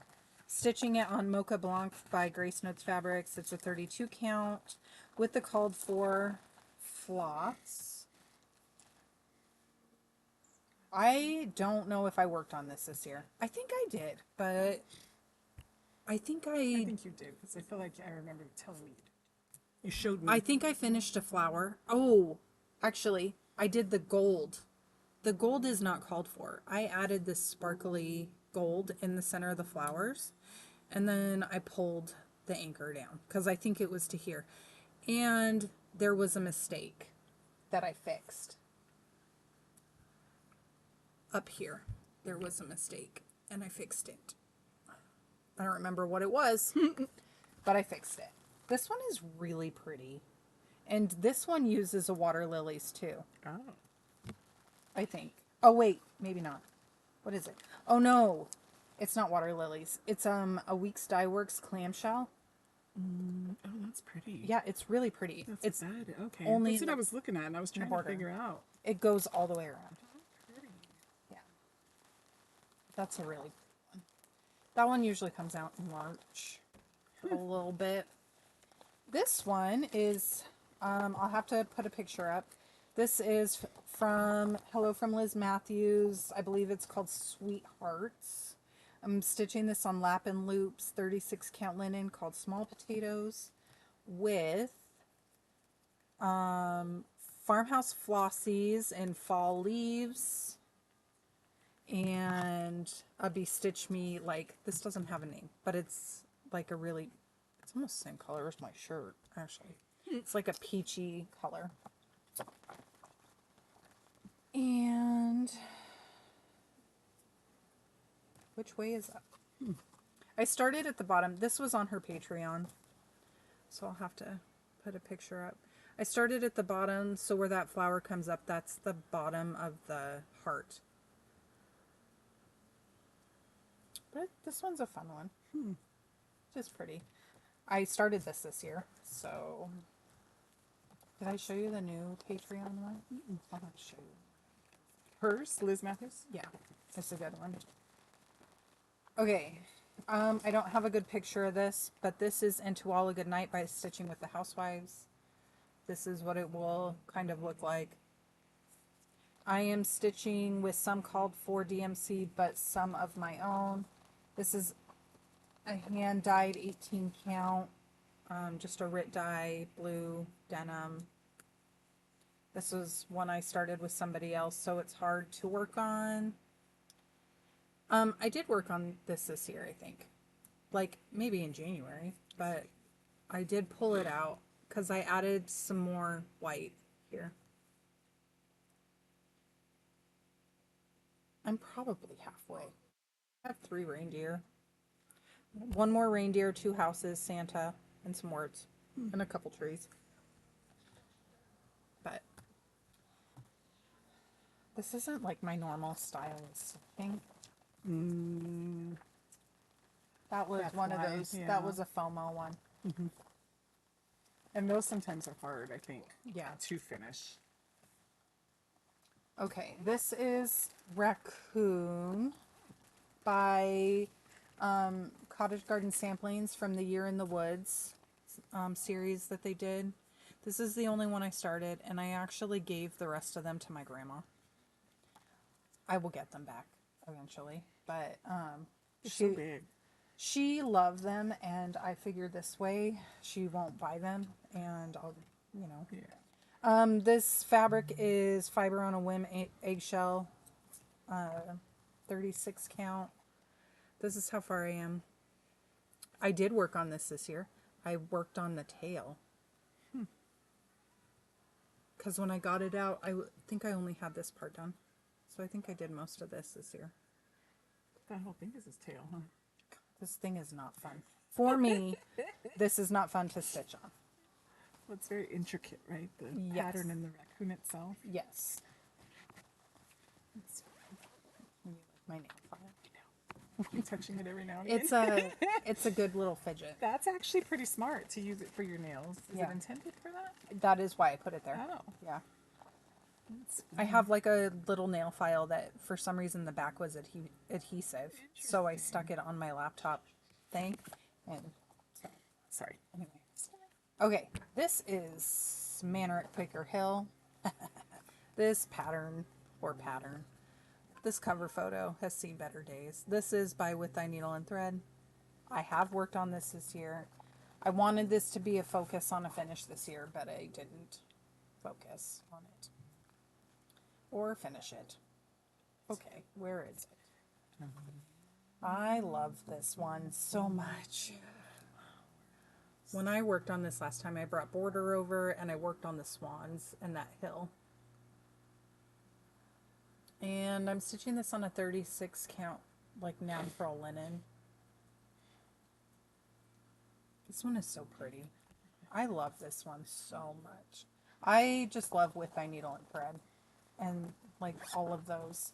Stitching it on Mocha Blanc by Grace Notes Fabrics. It's a 32 count with the called for flots. I don't know if I worked on this year. I think I did, but I think I think you did, because I feel like I remember you telling me. You showed me. I think I finished a flower. Oh, actually, I did the gold. The gold is not called for. I added this sparkly gold in the center of the flowers, and then I pulled the anchor down because I think it was to here. And there was a mistake that I fixed. Up here, there was a mistake, and I fixed it. I don't remember what it was, but I fixed it. This one is really pretty. And this one uses a water lilies too, Oh. I think. Oh wait, maybe not. What is it? Oh no, it's not water lilies. It's a Weeks Dye Works clamshell. Oh, that's pretty. Yeah, it's really pretty. That's It's bad. Okay. only That's what I like was looking at, and I was trying to border. figure out. It goes all the way around. Pretty. Yeah. That's a really good one. That one usually comes out in March for a little bit. This one is, I'll have to put a picture up. This is from Hello from Liz Matthews. I believe it's called Sweethearts. I'm stitching this on Lap and Loops 36 count linen called Small Potatoes with Farmhouse Flossies and Fall Leaves and a Be Stitch Me, like, this doesn't have a name, but it's like a really It's almost the same color as my shirt, actually. It's like a peachy color. And which way is up? I started at the bottom. This was on her Patreon, so I'll have to put a picture up. I started at the bottom, so where that flower comes up, that's the bottom of the heart. But this one's a fun one. Just pretty. I started this year, so... Did I show you the new Patreon one? I'll have to show you. Hers, Liz Matthews? Yeah, it's a good one. Okay, I don't have a good picture of this, but this is Into All a Good Night by Stitching with the Housewives. This is what it will kind of look like. I am stitching with some called for DMC, but some of my own. This is a hand-dyed 18 count, just a Rit dye, blue denim. This was one I started with somebody else, so it's hard to work on. I did work on this year, I think. Like, maybe in January, but I did pull it out because I added some more white here. I'm probably halfway. I have 3 reindeer. 1 more reindeer, 2 houses, Santa, and some words. And a couple trees. But this isn't like my normal style of thing. That was That's one of why, those. yeah. That was a FOMO one. And those sometimes are hard, I think, Yeah. to finish. Okay, this is Raccoon by Cottage Garden Samplings from the Year in the Woods series that they did. This is the only one I started, and I actually gave the rest of them to my grandma. I will get them back eventually, but It's so big. she loved them, and I figured this way she won't buy them, and I'll, you know. Yeah. This fabric is Fiber on a Whim eggshell, 36 count. This is how far I am. I did work on this year. I worked on the tail. Because when I got it out, I think I only had this part done. So I think I did most of this year. That whole thing is his tail, huh? This thing is not fun. For me, this is not fun to stitch on. Well, it's very intricate, right? The Yes. pattern in the raccoon itself. Yes. You like my nail file. I'm touching it every now and again. It's a good little fidget. That's actually pretty smart to use it for your nails. Is Yeah. it intended for that? That is why I put it there. Oh. Yeah. That's I have like a little nail file that for some reason the back was adhesive. So I stuck it on my laptop thing. And so, sorry. anyway. Okay, this is Manor at Quaker Hill. This pattern. This cover photo has seen better days. This is by With Thy Needle and Thread. I have worked on this year. I wanted this to be a focus on a finish this year, but I didn't focus on it. Or finish it. Okay, where is it? I love this one so much. When I worked on this last time, I brought border over and I worked on the swans and that hill. And I'm stitching this on a 36 count, like natural linen. This one is so pretty. I love this one so much. I just love With Thy Needle and Thread. And like all of those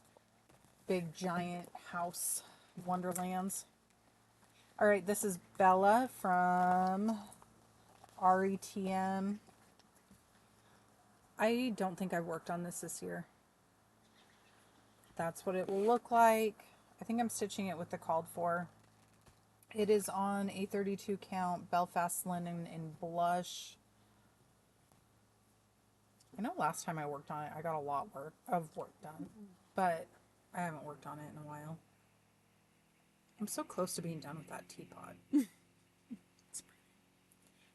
big giant house wonderlands. All right, this is Bella from RETM. I don't think I've worked on this year. That's what it will look like. I think I'm stitching it with the called for. It is on a 32 count Belfast linen in blush. I know last time I worked on it, I got a lot of work done, but I haven't worked on it in a while. I'm so close to being done with that teapot. It's pretty.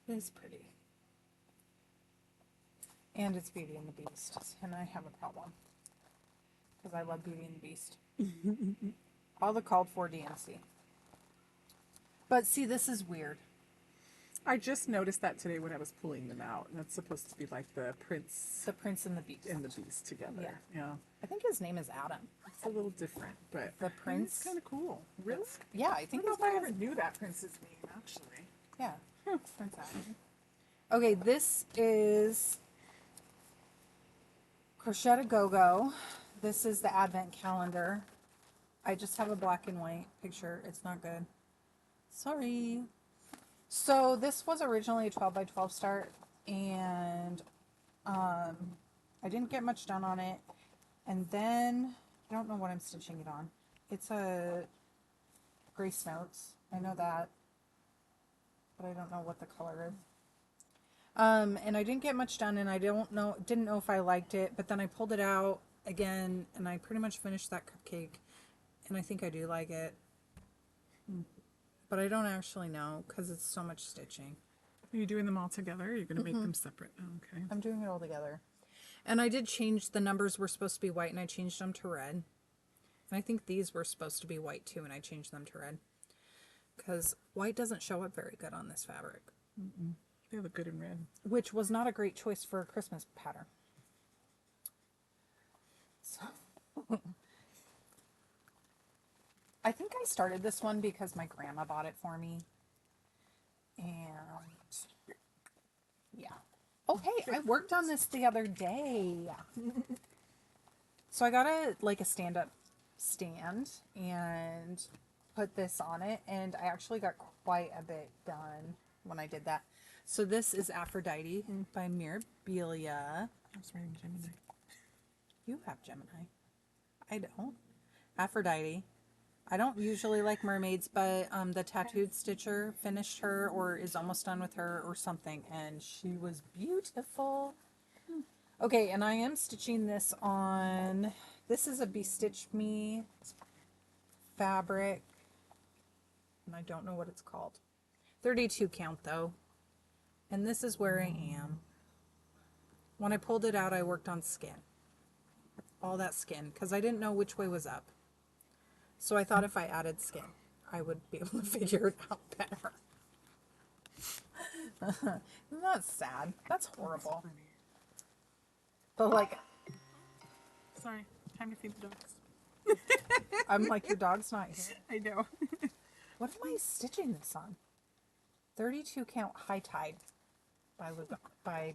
It is pretty. And it's Beauty and the Beast, and I have a problem. Because I love Beauty and the Beast. All the called for DMC. But see, this is weird. I just noticed that today when I was pulling them out. And that's supposed to be like the prince The Prince and the Beast. and the beast together. Yeah. I think his name is Adam. It's a little different, but The it's prince. kind of cool. Really? Yeah, I I think don't his know if I name ever is. knew that prince's name, actually. Yeah, Prince Adam. Okay, this is Crochet Go-Go. This is the advent calendar. I just have a black and white picture. It's not good. Sorry. So this was originally a 12 by 12 start, and I didn't get much done on it. And then I don't know what I'm stitching it on. It's a Grace Notes. I know that, but I don't know what the color is. And I didn't get much done, and I didn't know if I liked it. But then I pulled it out again, and I pretty much finished that cupcake, and I think I do like it. But I don't actually know because it's so much stitching. Are you doing them all together? Or are you going to make them separate? Oh, okay. I'm doing it all together. And I did change, the numbers were supposed to be white, and I changed them to red. And I think these were supposed to be white too, and I changed them to red. Because white doesn't show up very good on this fabric. They look good in red. Which was not a great choice for a Christmas pattern. So, I think I started this one because my grandma bought it for me. And yeah. Oh, hey, I worked on this the other day. So I got a stand-up stand and put this on it, and I actually got quite a bit done when I did that. So this is Aphrodite by Mirabilia. I was writing Gemini. You have Gemini. I don't. Aphrodite. I don't usually like mermaids, but the tattooed stitcher finished her or is almost done with her or something, and she was beautiful. Okay, and I am stitching this on, this is a Bestitch Me fabric, and I don't know what it's called. 32 count though, and this is where I am. When I pulled it out, I worked on skin. All that skin, because I didn't know which way was up. So I thought if I added skin, I would be able to figure it out better. Isn't that sad? That's horrible. But like, Sorry, time to feed the dogs. I'm like, your dog's not here. I know. What am I stitching this on? 32 count High Tide by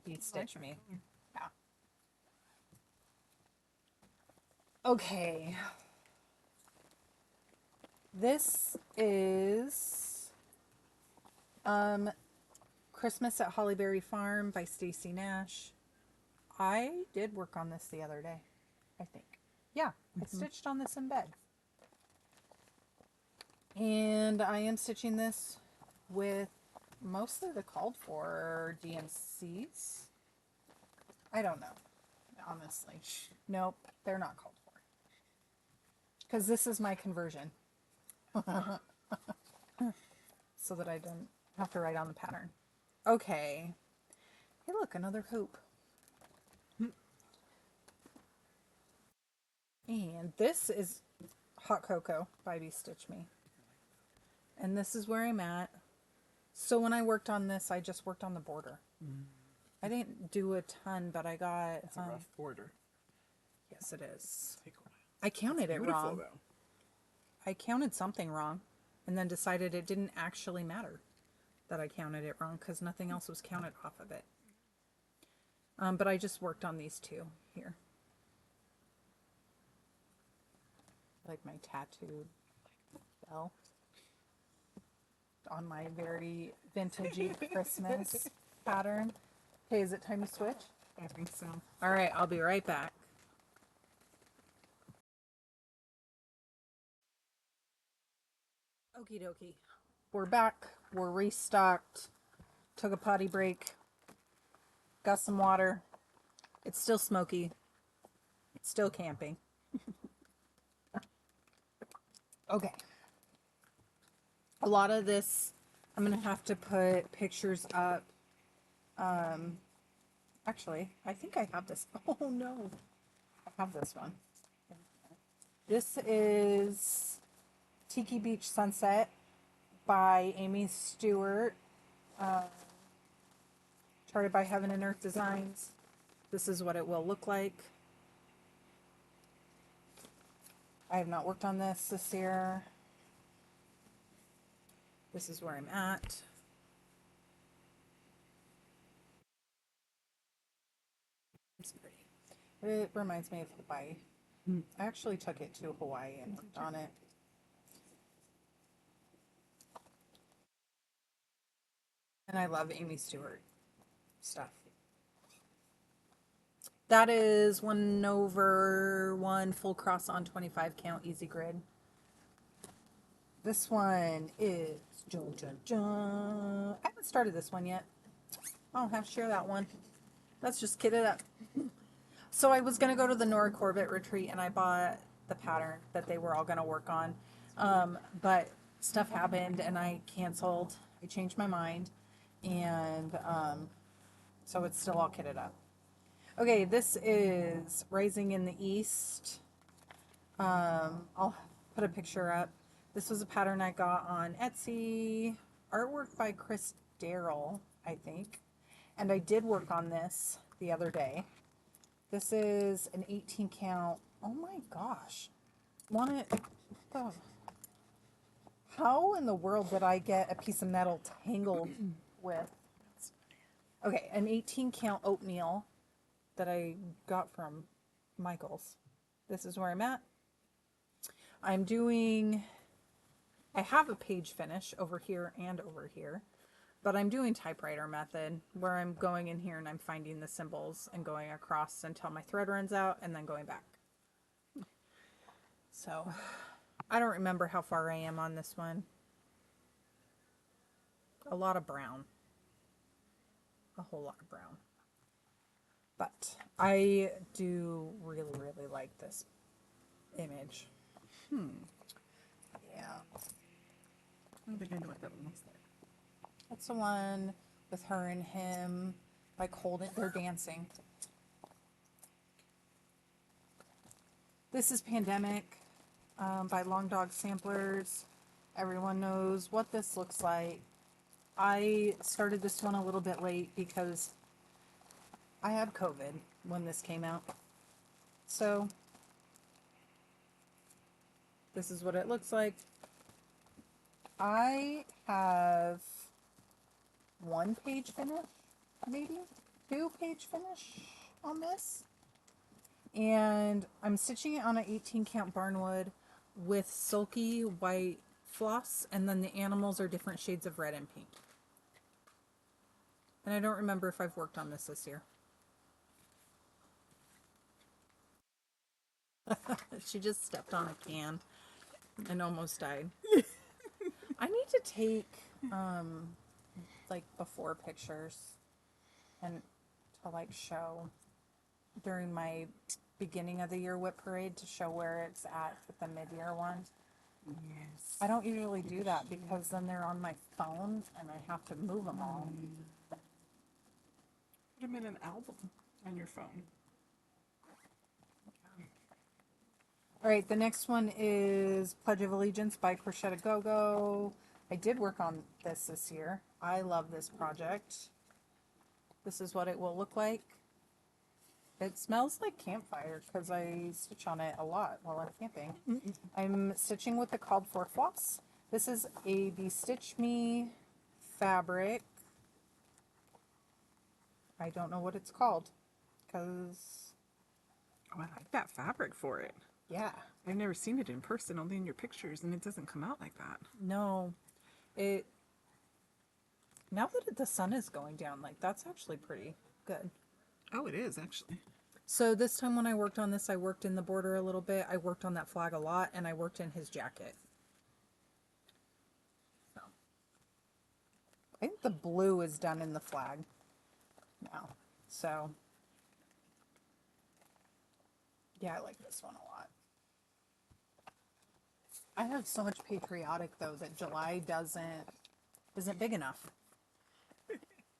Bestitch Me. Yeah. Okay. This is Christmas at Hollyberry Farm by Stacy Nash. I did work on this the other day, I think. Yeah, I stitched on this in bed. And I am stitching this with mostly the called for DMCs. I don't know, honestly. Nope, they're not called for. Because this is my conversion. So that I don't have to write on the pattern. Okay. Hey, look, another hoop. And this is Hot Cocoa by Bestitch Me. And this is where I'm at. So when I worked on this, I just worked on the border. I didn't do a ton, but I got... It's a rough border. Yes, it is. Take a while. I counted it Beautiful, wrong. though. I counted something wrong and then decided it didn't actually matter that I counted it wrong because nothing else was counted off of it. But I just worked on these two here. Like my tattooed bell on my very vintagey Christmas pattern. Okay, is it time to switch? I think so. All right, I'll be right back. Okie dokie. We're back. We're restocked. Took a potty break. Got some water. It's still smoky. It's still camping. Okay. A lot of this, I'm going to have to put pictures up. Actually, I think I have this. Oh no. I have this one. This is Tiki Beach Sunset by Amy Stewart. Charted by Heaven and Earth Designs. This is what it will look like. I have not worked on this year. This is where I'm at. It's pretty. It reminds me of Hawaii. I actually took it to Hawaii and worked on it. And I love Amy Stewart stuff. That is 1/1 full cross on 25 count easy grid. This one is I haven't started this one yet. I don't have to share that one. Let's just kit it up. So I was going to go to the Nora Corbett retreat and I bought the pattern that they were all going to work on. But stuff happened and I canceled. I changed my mind. And so it's still all kitted up. Okay, this is Rising in the East. I'll put a picture up. This was a pattern I got on Etsy. Artwork by Chris Darrell, I think. And I did work on this the other day. This is an 18 count. Oh my gosh. Oh. How in the world did I get a piece of metal tangled with? Okay, an 18 count oatmeal that I got from Michael's. This is where I'm at. I have a page finish over here and over here, but I'm doing typewriter method where I'm going in here and I'm finding the symbols and going across until my thread runs out and then going back. So I don't remember how far I am on this one. A lot of brown. A whole lot of brown. But I do really, really like this image. Yeah. I don't think I know what that one looks like. That's the one with her and him, like holding, they're dancing. This is Pandemic by Long Dog Samplers. Everyone knows what this looks like. I started this one a little bit late because I had COVID when this came out. So this is what it looks like. I have 1 page finish, maybe 2 page finish on this. And I'm stitching it on an 18 count barnwood with sulky white floss, and then the animals are different shades of red and pink. And I don't remember if I've worked on this year. She just stepped on a can and almost died. I need to take like before pictures and to like show during my beginning of the year WIP Parade to show where it's at with the mid-year one. Yes. I don't usually do that because then they're on my phone and I have to move them all. Put them in an album on your phone. All right, the next one is Pledge of Allegiance by Crochet a Go-Go. I did work on this year. I love this project. This is what it will look like. It smells like campfire because I stitch on it a lot while I'm camping. I'm stitching with the called for floss. This is a Bestitch Me fabric. I don't know what it's called because, Oh, I like that fabric for it. yeah, I've never seen it in person, only in your pictures, and it doesn't come out like that. no, now that the sun is going down, like that's actually pretty good. Oh, it is, actually. So this time when I worked on this, I worked in the border a little bit. I worked on that flag a lot, and I worked in his jacket. So I think the blue is done in the flag now. So yeah, I like this one a lot. I have so much patriotic though that July isn't big enough.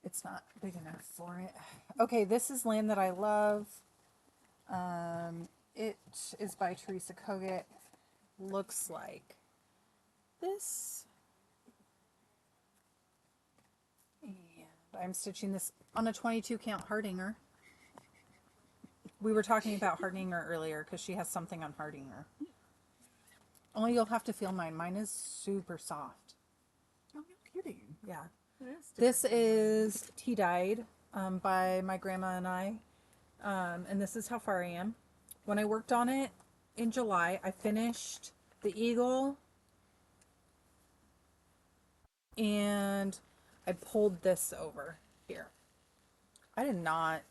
It's not big enough for it. Okay, this is Land That I Love. It is by Teresa Kogut. Looks like this. And I'm stitching this on a 22 count Hardinger. We were talking about Hardinger earlier because she has something on Hardinger. Only you'll have to feel mine. Mine is super soft. Oh, no kidding. Yeah. It is This is tea dyed by my grandma and I. And this is how far I am. When I worked on it in July, I finished the eagle. And I pulled this over here. I did not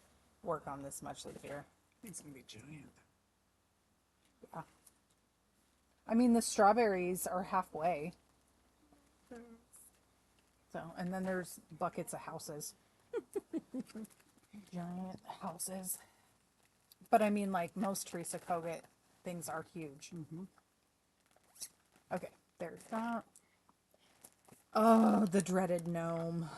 work on this much this year. It's gonna be giant. Yeah. I mean, the strawberries are halfway. So, and then there's buckets of houses. Giant houses. But I mean, like most Teresa Kogut things are huge. Okay, there's that. Oh, the dreaded gnome.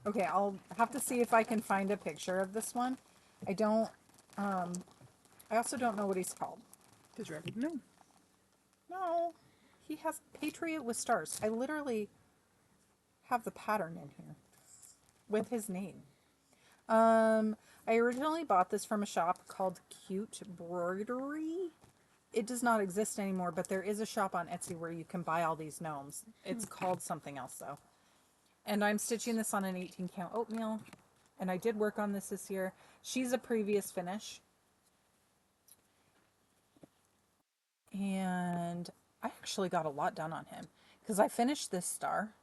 Okay, I'll have to see if I can find a picture of this one. I don't, I also don't know what he's called. The dreaded gnome. No, he has Patriot with stars. I literally have the pattern in here with his name. I originally bought this from a shop called Cute Broidery. It does not exist anymore, but there is a shop on Etsy where you can buy all these gnomes. It's called something else though. And I'm stitching this on an 18 count oatmeal. And I did work on this year. She's a previous finish. And I actually got a lot done on him because I finished this star.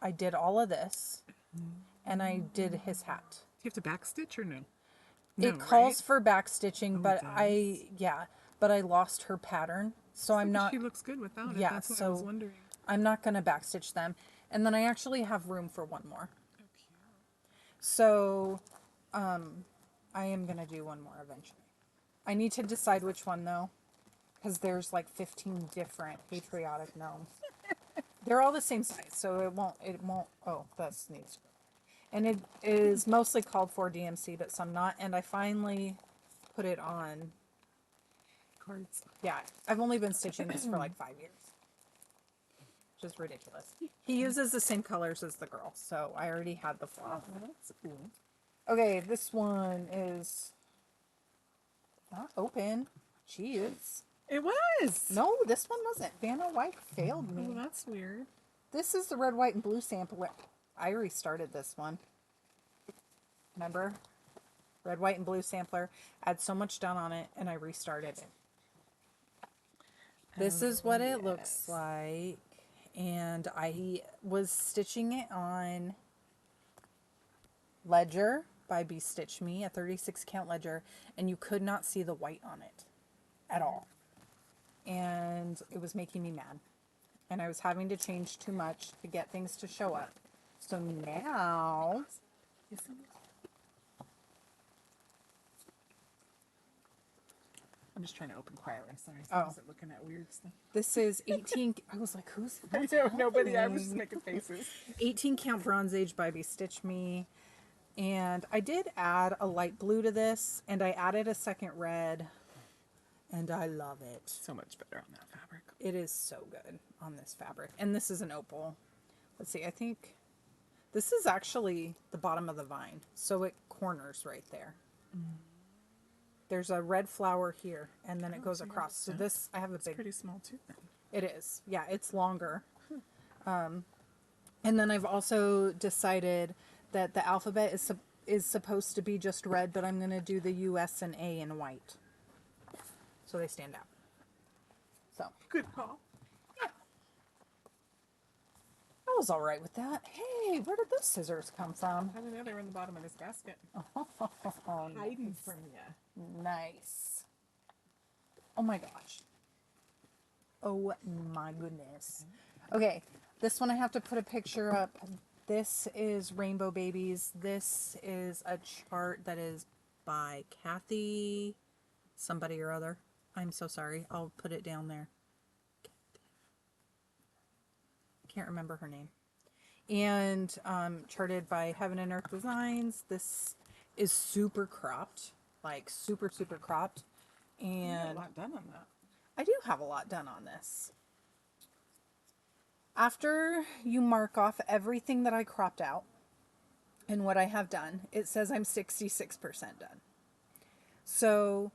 I did all of this and I did his hat. Do you have to backstitch or no? It calls right? for back stitching, Oh, but it but I lost her pattern. So I'm not, She looks good without it. yeah, That's what I was so wondering. I'm not going to back stitch them. And then I actually have room for one more. Oh, cute. So, I am going to do one more eventually. I need to decide which one though, because there's like 15 different patriotic gnomes. They're all the same size, so it won't, oh, this needs to go. And it is mostly called for DMC, but some not. And I finally put it on. Cards. Yeah, I've only been stitching this for like 5 years. Which is ridiculous. He uses the same colors as the girl, so I already had the flaw. Oh, that's cool. Okay, this one is not open. Jeez. It was. No, this one wasn't. Vanna White failed me. Oh, that's weird. This is the red, white, and blue sampler. I restarted this one. Remember? Red, white, and blue sampler. I had so much done on it, and I restarted it. This is what it looks like. And I was stitching it on Ledger by Be Stitch Me, a 36 count ledger, and you could not see the white on it at all. And it was making me mad. And I was having to change too much to get things to show up. So now, I'm just trying to open quietly. Sorry. Oh. I wasn't looking at weird stuff. this is 18. I was like, who's I know, nobody. I was just making faces. 18 count Bronze Age by Be Stitch Me. And I did add a light blue to this, and I added a second red, and I love it. So much better on that fabric. It is so good on this fabric. And this is an opal. Let's see, I think this is actually the bottom of the vine, so it corners right there. There's a red flower here, and then it goes so you across. So have this, I have a big, Pretty small too. Then. it is. Yeah, it's longer. And then I've also decided that the alphabet is supposed to be just red, but I'm going to do the US and A in white. So they stand out. So, Good call. I was all right with that. Hey, where did those scissors come from? I don't know. They were in the bottom of this basket. Oh, Hiding from you. nice. Oh my gosh. Oh my goodness. Okay, this one I have to put a picture up. This is Rainbow Babies. This is a chart that is by Kathy somebody or other. I'm so sorry. I'll put it down there. Can't remember her name. And charted by Heaven and Earth Designs. This is super cropped, like super cropped. You got And a lot done on that. I do have a lot done on this. After you mark off everything that I cropped out, And what I have done, it says I'm 66% done. So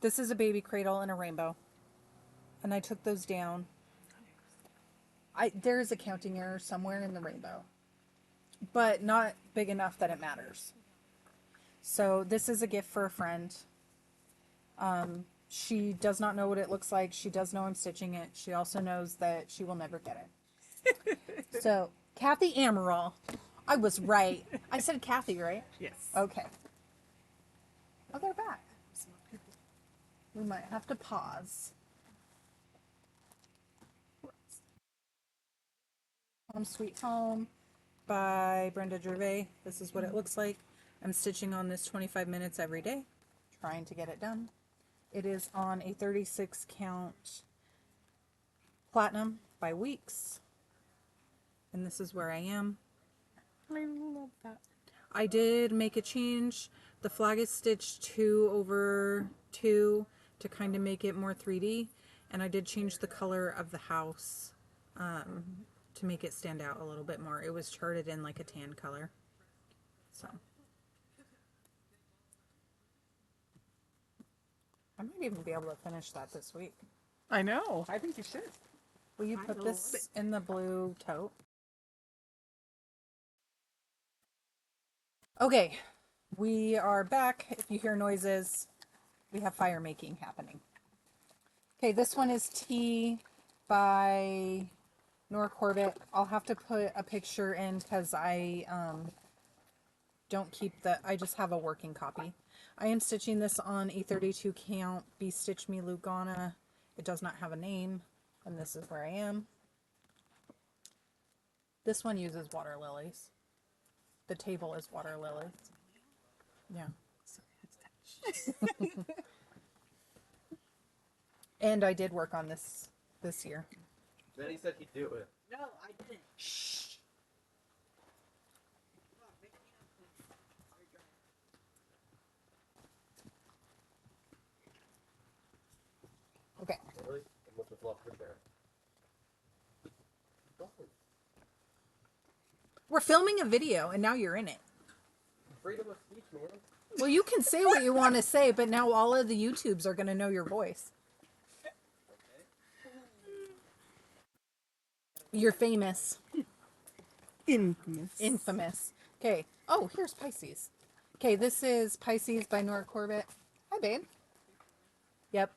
this is a baby cradle and a rainbow. And I took those down. There is a counting error somewhere in the rainbow, but not big enough that it matters. So this is a gift for a friend. She does not know what it looks like. She does know I'm stitching it. She also knows that she will never get it. So, Kathy Amaral. I was right. I said Kathy, right? Yes. Okay. Oh, they're back. We might have to pause. Home Sweet Home by Brenda Gervais. This is what it looks like. I'm stitching on this 25 minutes every day, trying to get it done. It is on a 36 count platinum by Weeks. And this is where I am. I love that. I did make a change. The flag is stitched 2/2 to kind of make it more 3D. And I did change the color of the house to make it stand out a little bit more. It was charted in like a tan color. So I might even be able to finish that this week. I know. I think you should. Will you I put love this in the blue tote? Okay, we are back. If you hear noises, we have fire making happening. Okay, this one is Tea by Nora Corbett. I'll have to put a picture in because I don't keep I just have a working copy. I am stitching this on a 32 count Be Stitch Me Lugana. It does not have a name, and this is where I am. This one uses water lilies. The table is water lilies. Yeah. And I did work on this year. Then he said he'd do it. No, I didn't. Shh. Come on, make me up. You're dry. Okay. Really? And what's with love for there? We're filming a video, and now you're in it. Freedom of speech, man. Well, you can say what you want to say, but now all of the YouTubes are going to know your voice. You're famous. Infamous. Infamous. Okay. Oh, here's Pisces. Okay, this is Pisces by Nora Corbett. Hi, babe. Yep.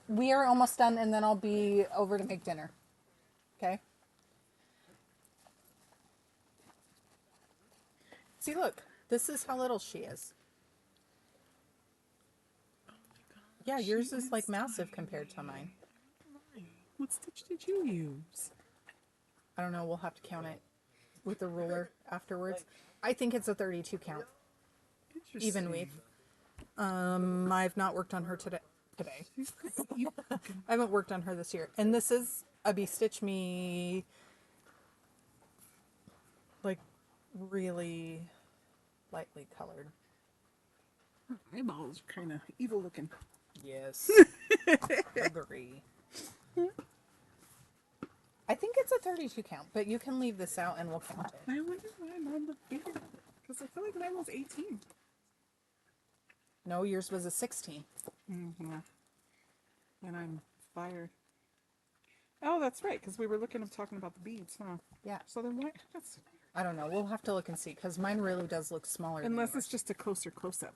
We are almost done, and then I'll be over to make dinner. Okay? See, look. This is how little she is. Oh my god. Yeah, yours is like massive compared to mine. What stitch did you use? I don't know. We'll have to count it with the ruler afterwards. I think it's a 32 count. Even weave. I've not worked on her today. I haven't worked on her this year. And this is a Be Stitch Me, like, really lightly colored. Her eyeballs are kind of evil looking. Yes. Agree. I think it's a 32 count, but you can leave this out and we'll count it. I wonder why mine looked bigger. Because I feel like mine was 18. No, yours was a 16. Mm-hmm. And I'm fired. Oh, that's right, because we were talking about the beads, huh? Yeah. So then why? That's I don't know. We'll have to look and see because mine really does look smaller. unless than it's just a closer close-up.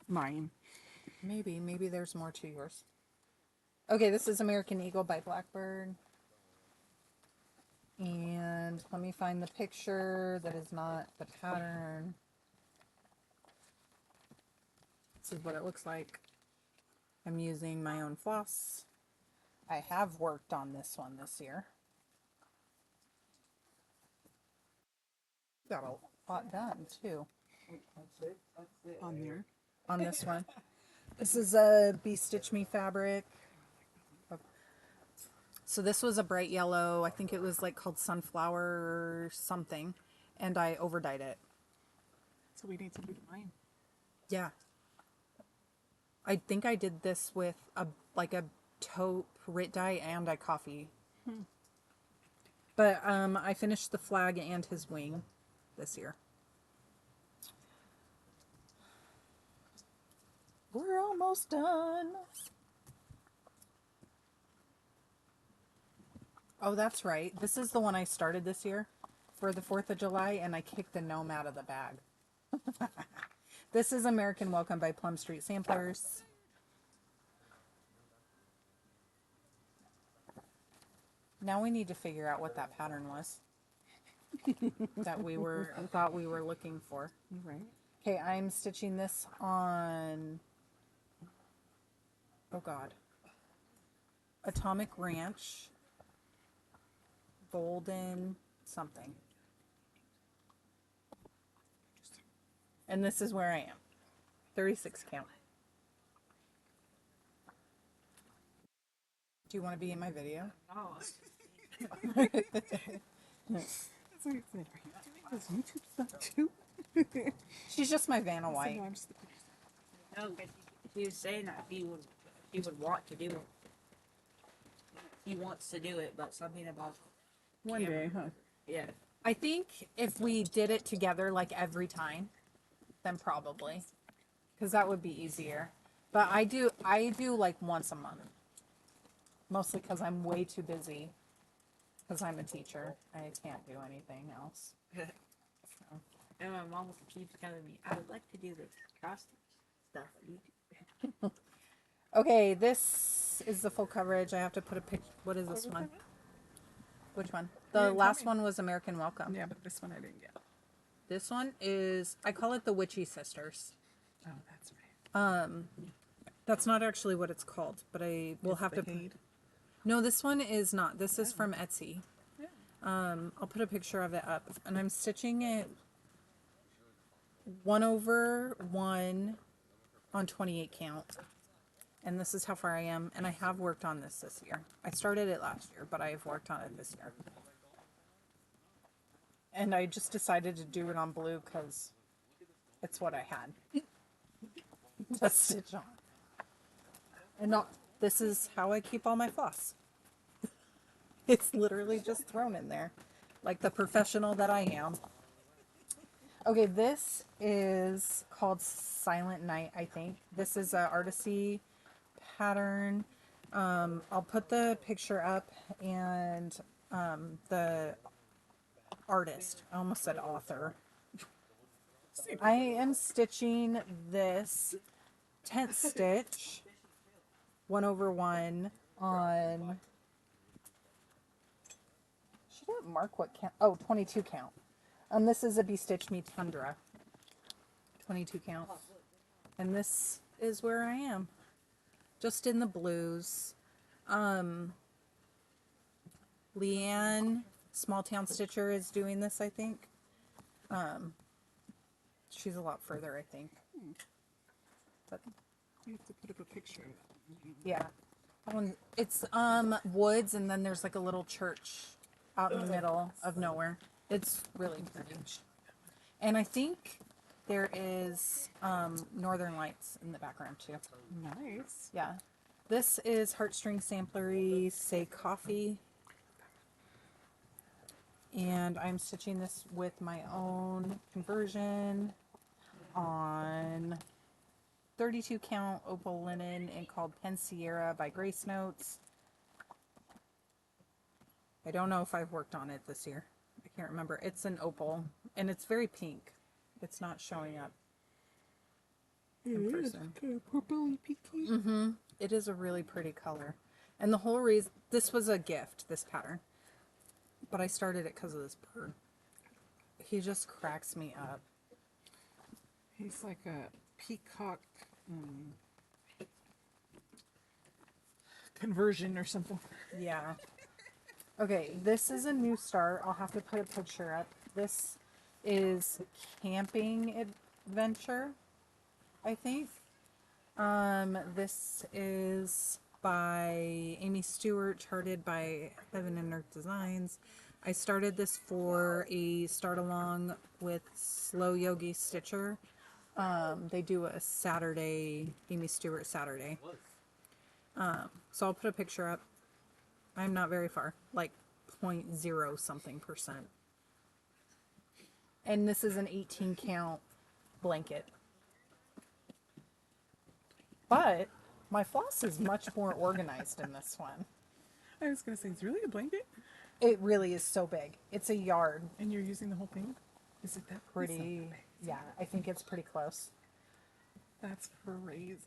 Mine. maybe there's more to yours. Okay, this is American Eagle by Blackbird. And let me find the picture that is not the pattern. This is what it looks like. I'm using my own floss. I have worked on this one this year. Got a lot done too On there. on this one. This is a Be Stitch Me fabric. So this was a bright yellow. I think it was like called Sunflower something. And I overdyed it. So we need to do mine. Yeah. I think I did this with a taupe Rit dye and a coffee. But I finished the flag and his wing. this year. We're almost done. Oh, that's right. This is the one I started this year for the 4th of July, and I kicked the gnome out of the bag. This is American Welcome by Plum Street Samplers. Now we need to figure out what that pattern was that we thought we were looking for. Right. Okay, I'm stitching this on, oh God, Atomic Ranch, Golden something. And this is where I am. 36 count. Do you want to be in my video? No. That's what he said. Are you doing this YouTube stuff too? She's just my Vanna So White. no, I'm just the No, because he was saying that he would want to do it. He wants to do it, but something about one day, huh? yeah. I think if we did it together like every time, then probably. Because that would be easier. But I do like once a month. Mostly because I'm way too busy. Because I'm a teacher. I can't do anything else. And my mom keeps telling me I would like to do this cross stuff on YouTube. Okay, this is the full coverage. I have to put a picture. What is this one? Which one? You The didn't tell last me. one was American Welcome. Yeah, but this one I didn't get. This one is, I call it the Witchy Sisters. Oh, that's right. That's not actually what it's called, but I will have to. Paid. No, this one is not. This is from Etsy. Yeah. I'll put a picture of it up, and I'm stitching it 1/1 on 28 count. And this is how far I am, and I have worked on this year. I started it last year, but I have worked on it this year. And I just decided to do it on blue because it's what I had to stitch on. And not, this is how I keep all my floss. It's literally just thrown in there, like the professional that I am. Okay, this is called Silent Night, I think. This is a Artsey pattern. I'll put the picture up and the artist. I almost said author. I am stitching this 10th stitch 1/1 on, she didn't mark what count. Oh, 22 count. This is a Be Stitch Me Tundra 22 count, and this is where I am, just in the blues. Leanne, Small Town Stitcher, is doing this, I think. She's a lot further, I think. But You have to put up a picture of it. yeah, that one, it's woods, and then there's like a little church out in the middle of nowhere. It's really pretty. And I think there is Northern Lights in the background too. Nice. Yeah. This is Heartstring Samplery Say Coffee. And I'm stitching this with my own conversion on 32 count opal linen and called Pen Sierra by Grace Notes. I don't know if I've worked on it this year. I can't remember. It's an opal and it's very pink. It's not showing up in person. Kind of purpley pinky. Mm-hmm. It is a really pretty color. And the whole reason, this was a gift, this pattern. But I started it because of this bird. He just cracks me up. He's like a peacock conversion or something. Yeah. Okay, this is a new start. I'll have to put a picture up. This is Camping Adventure, I think. This is by Amy Stewart, charted by Heaven and Earth Designs. I started this for a start along with Slow Yogi Stitcher. They do a Saturday, Amy Stewart Saturday. So I'll put a picture up. I'm not very far, like 0.0 something %. And this is an 18 count blanket. But my floss is much more organized in this one. I was gonna say, it's really a blanket, It really is so big. It's a yard. and you're using the whole thing. Is it that it's not Pretty, that big. yeah, I think it's pretty close. That's crazy.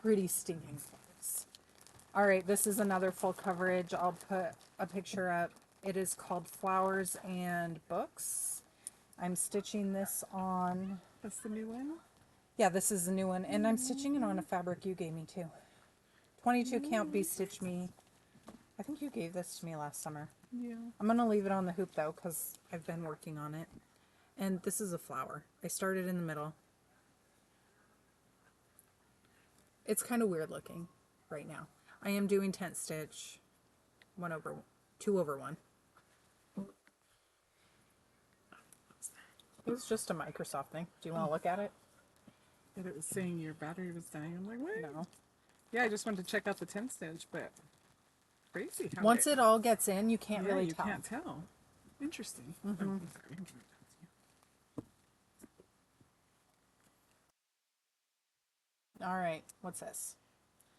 Pretty stinking close. All right, this is another full coverage. I'll put a picture up. It is called Flowers and Books. I'm stitching this on, That's the new one. yeah, this is the new one. And I'm stitching it on a fabric you gave me too. 22 count Be Stitch Me. I think you gave this to me last summer. Yeah. I'm going to leave it on the hoop though, because I've been working on it. And this is a flower. I started in the middle. It's kind of weird looking right now. I am doing tent stitch 2 over 1. It was just a Microsoft thing. Do you want to look at it? And it was saying your battery was dying. I'm like, what? No. Yeah, I just wanted to check out the 10 stitch, but crazy how Once it all gets in, you can't yeah, really you tell. can't tell. Interesting. Oh, sorry. All right. What's this?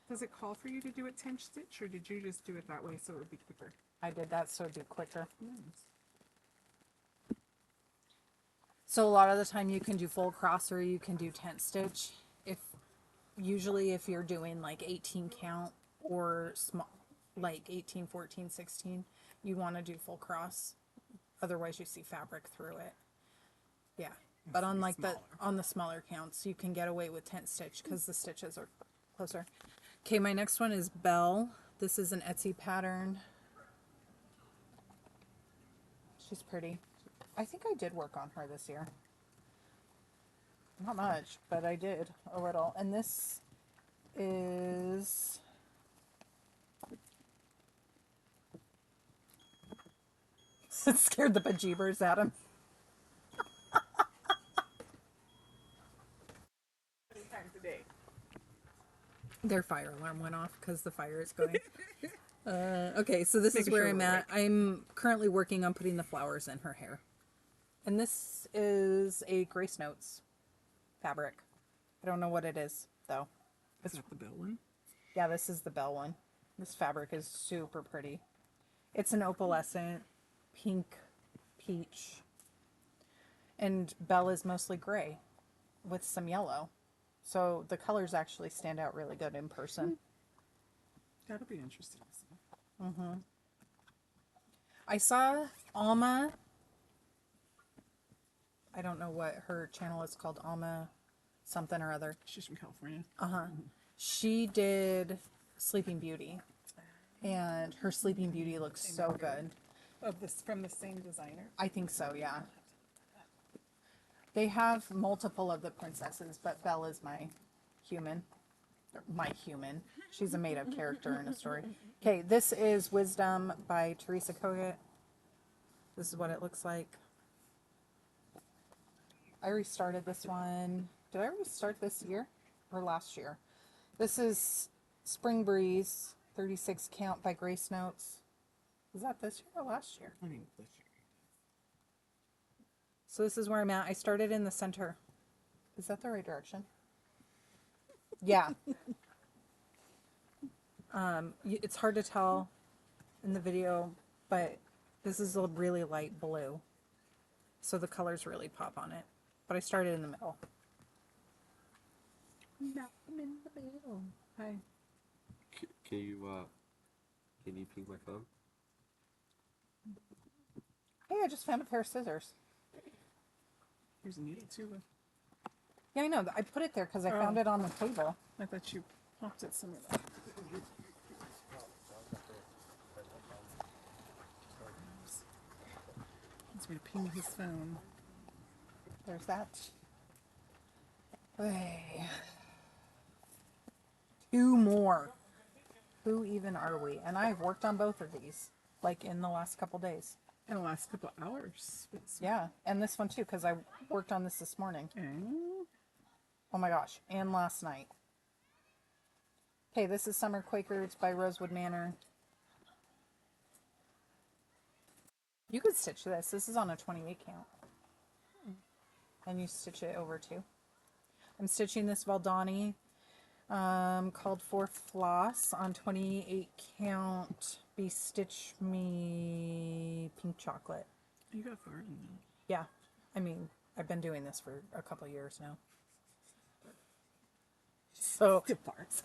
Does it call for you to do a 10 stitch, or did you just do it that way so it would be quicker? I did that so it'd be quicker. Nice. So a lot of the time you can do full cross or you can do tent stitch. Usually if you're doing like 18 count or small, like 18, 14, 16, you want to do full cross. Otherwise you see fabric through it. Yeah. But on like on the smaller counts, you can get away with tent stitch because the stitches are closer. Okay, my next one is Belle. This is an Etsy pattern. She's pretty. I think I did work on her this year. Not much, but I did a little. And this is... It scared the bejeebers at him. Their fire alarm went off because the fire is going. Okay, so this is Making where sure I'm we're at. I'm currently working on putting the flowers in her hair. And this is a Grace Notes fabric. I don't know what it is, though. Is that the Bell one? Yeah, this is the Belle one. This fabric is super pretty. It's an opalescent pink peach. And Belle is mostly gray with some yellow. So the colors actually stand out really good in person. That'll be interesting to see. I saw Alma. I don't know what her channel is called. Alma something or other. She's from California. She did Sleeping Beauty. And her Sleeping Beauty looks so good. Of this from the same designer. I think so, yeah. They have multiple of the princesses, but Belle is my human. My human. She's a made-up character in a story. Okay, this is Wisdom by Teresa Kogut. This is what it looks like. I restarted this one. Did I restart this year or last year? This is Spring Breeze, 36 count by Grace Notes. Was that this year or last year? I think this year. So this is where I'm at. I started in the center. Is that the right direction? Yeah. It's hard to tell in the video, but this is a really light blue. So the colors really pop on it. But I started in the middle. No, I'm in the middle. Hi. Can you ping my phone? Hey, I just found a pair of scissors. Here's a needle too. Yeah, I know. I put it there because I found it on the table. I thought you popped it somewhere. He's going to ping his phone. There's that. Okay. 2 more. Who even are we? And I've worked on both of these, like in the last couple days. In the last couple hours. Yeah, and this one too, because I worked on this morning. Oh. Oh my gosh, and last night. Okay, this is Summer Quakers by Rosewood Manor. You could stitch this. This is on a 28 count. And you stitch it over too. I'm stitching this Valdani called for floss on 28 count. Be stitch me pink chocolate. You got far in that. Yeah, I mean, I've been doing this for a couple years now. So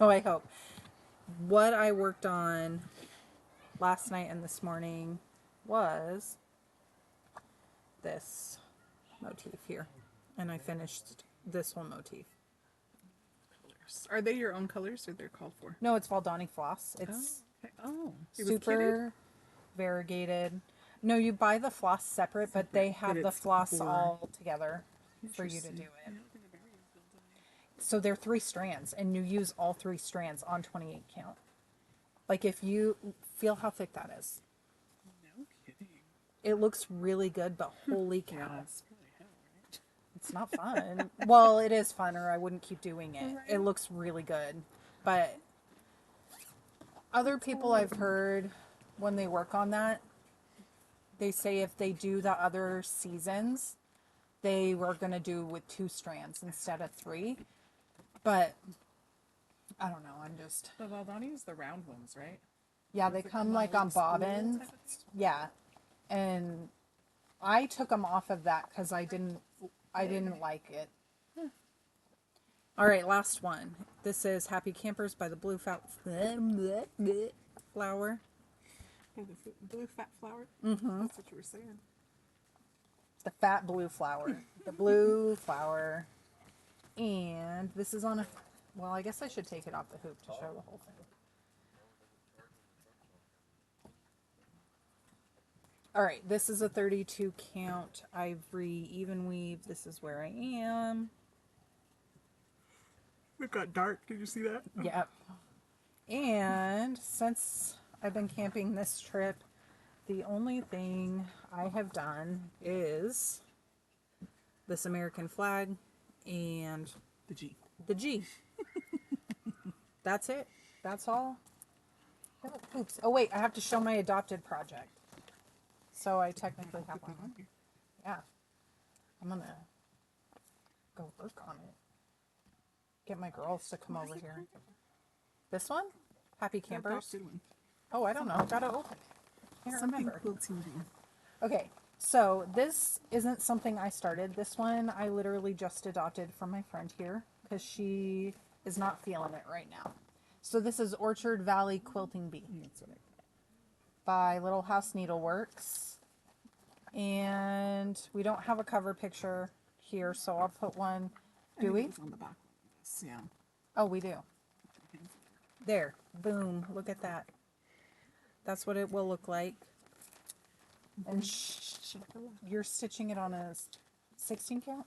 I hope. What I worked on last night and this morning was this motif here. And I finished this whole motif. Are they your own colors or they're called for? No, it's Valdani floss. It's It was kitted? super variegated. No, you buy the floss separate, but they have the it's floss for- all together for you to do it. So they're 3 strands, and you use all 3 strands on 28 count. Like if you feel how thick that is. No kidding. It looks really good, but holy cow. Yeah, it's probably hell, right? It's not fun. Well, it is fun, or I wouldn't keep doing it. Right. It looks really good. But other people I've heard when they work on that, they say if they do the other seasons, they were going to do with 2 strands instead of 3. But I don't know. I'm just... The Valdani is the round ones, right? Yeah, they come like on bobbins. Yeah. And I took them off of that because I didn't like it. All right, last one. This is Happy Campers by the Blue Flower. Yeah, the blue fat flower. Mm-hmm. That's what you were saying. The fat blue flower. The blue flower. And this is on a... Well, I guess I should take it off the hoop to show the whole thing. All right, this is a 32 count Ivory even weave. This is where I am. It got dark. Did you see that? Yep. And since I've been camping this trip, the only thing I have done is this American flag and The G. the G. That's it. That's all. Oh, oops. Oh, wait. I have to show my adopted project. So I technically have one. Yeah. I'm going to go work on it. Get my girls to come over here. This one? Happy Campers? Oh, I don't know. Gotta open it. Can't remember. Okay, so this isn't something I started. This one I literally just adopted from my friend here because she is not feeling it right now. So this is Orchard Valley Quilting Bee by Little House Needleworks. And we don't have a cover picture here, so I'll put one. Do we? On the back. Yeah. Oh, we do. There. Boom. Look at that. That's what it will look like. And you're stitching it on a 16 count?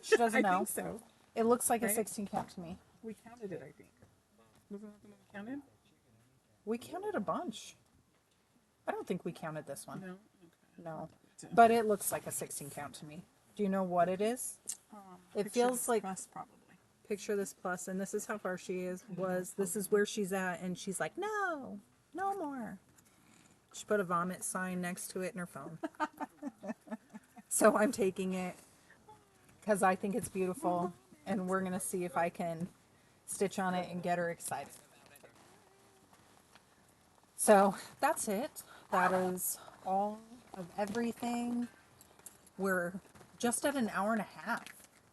She doesn't know. I think so. It looks like a Right? 16 count to me. We counted it, I think. Wasn't that the one we counted? We counted a bunch. I don't think we counted this one. No? Okay. No. But it looks like a 16 count to me. Do you know what it is? It feels like... Plus, probably. Picture this plus, and this is how far she was. This is where she's at, and she's like, no more. She put a vomit sign next to it in her phone. So I'm taking it because I think it's beautiful, and we're going to see if I can stitch on it and get her excited. So that's it. That is all of everything. We're just at an hour and a half.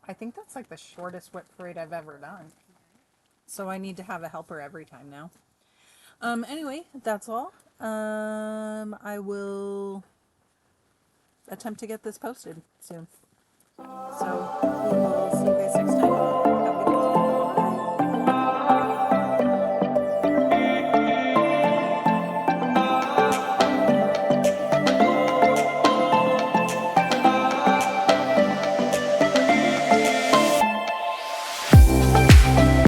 I think that's like the shortest WIP parade I've ever done. So I need to have a helper every time now. Anyway, that's all. I will attempt to get this posted soon. So we will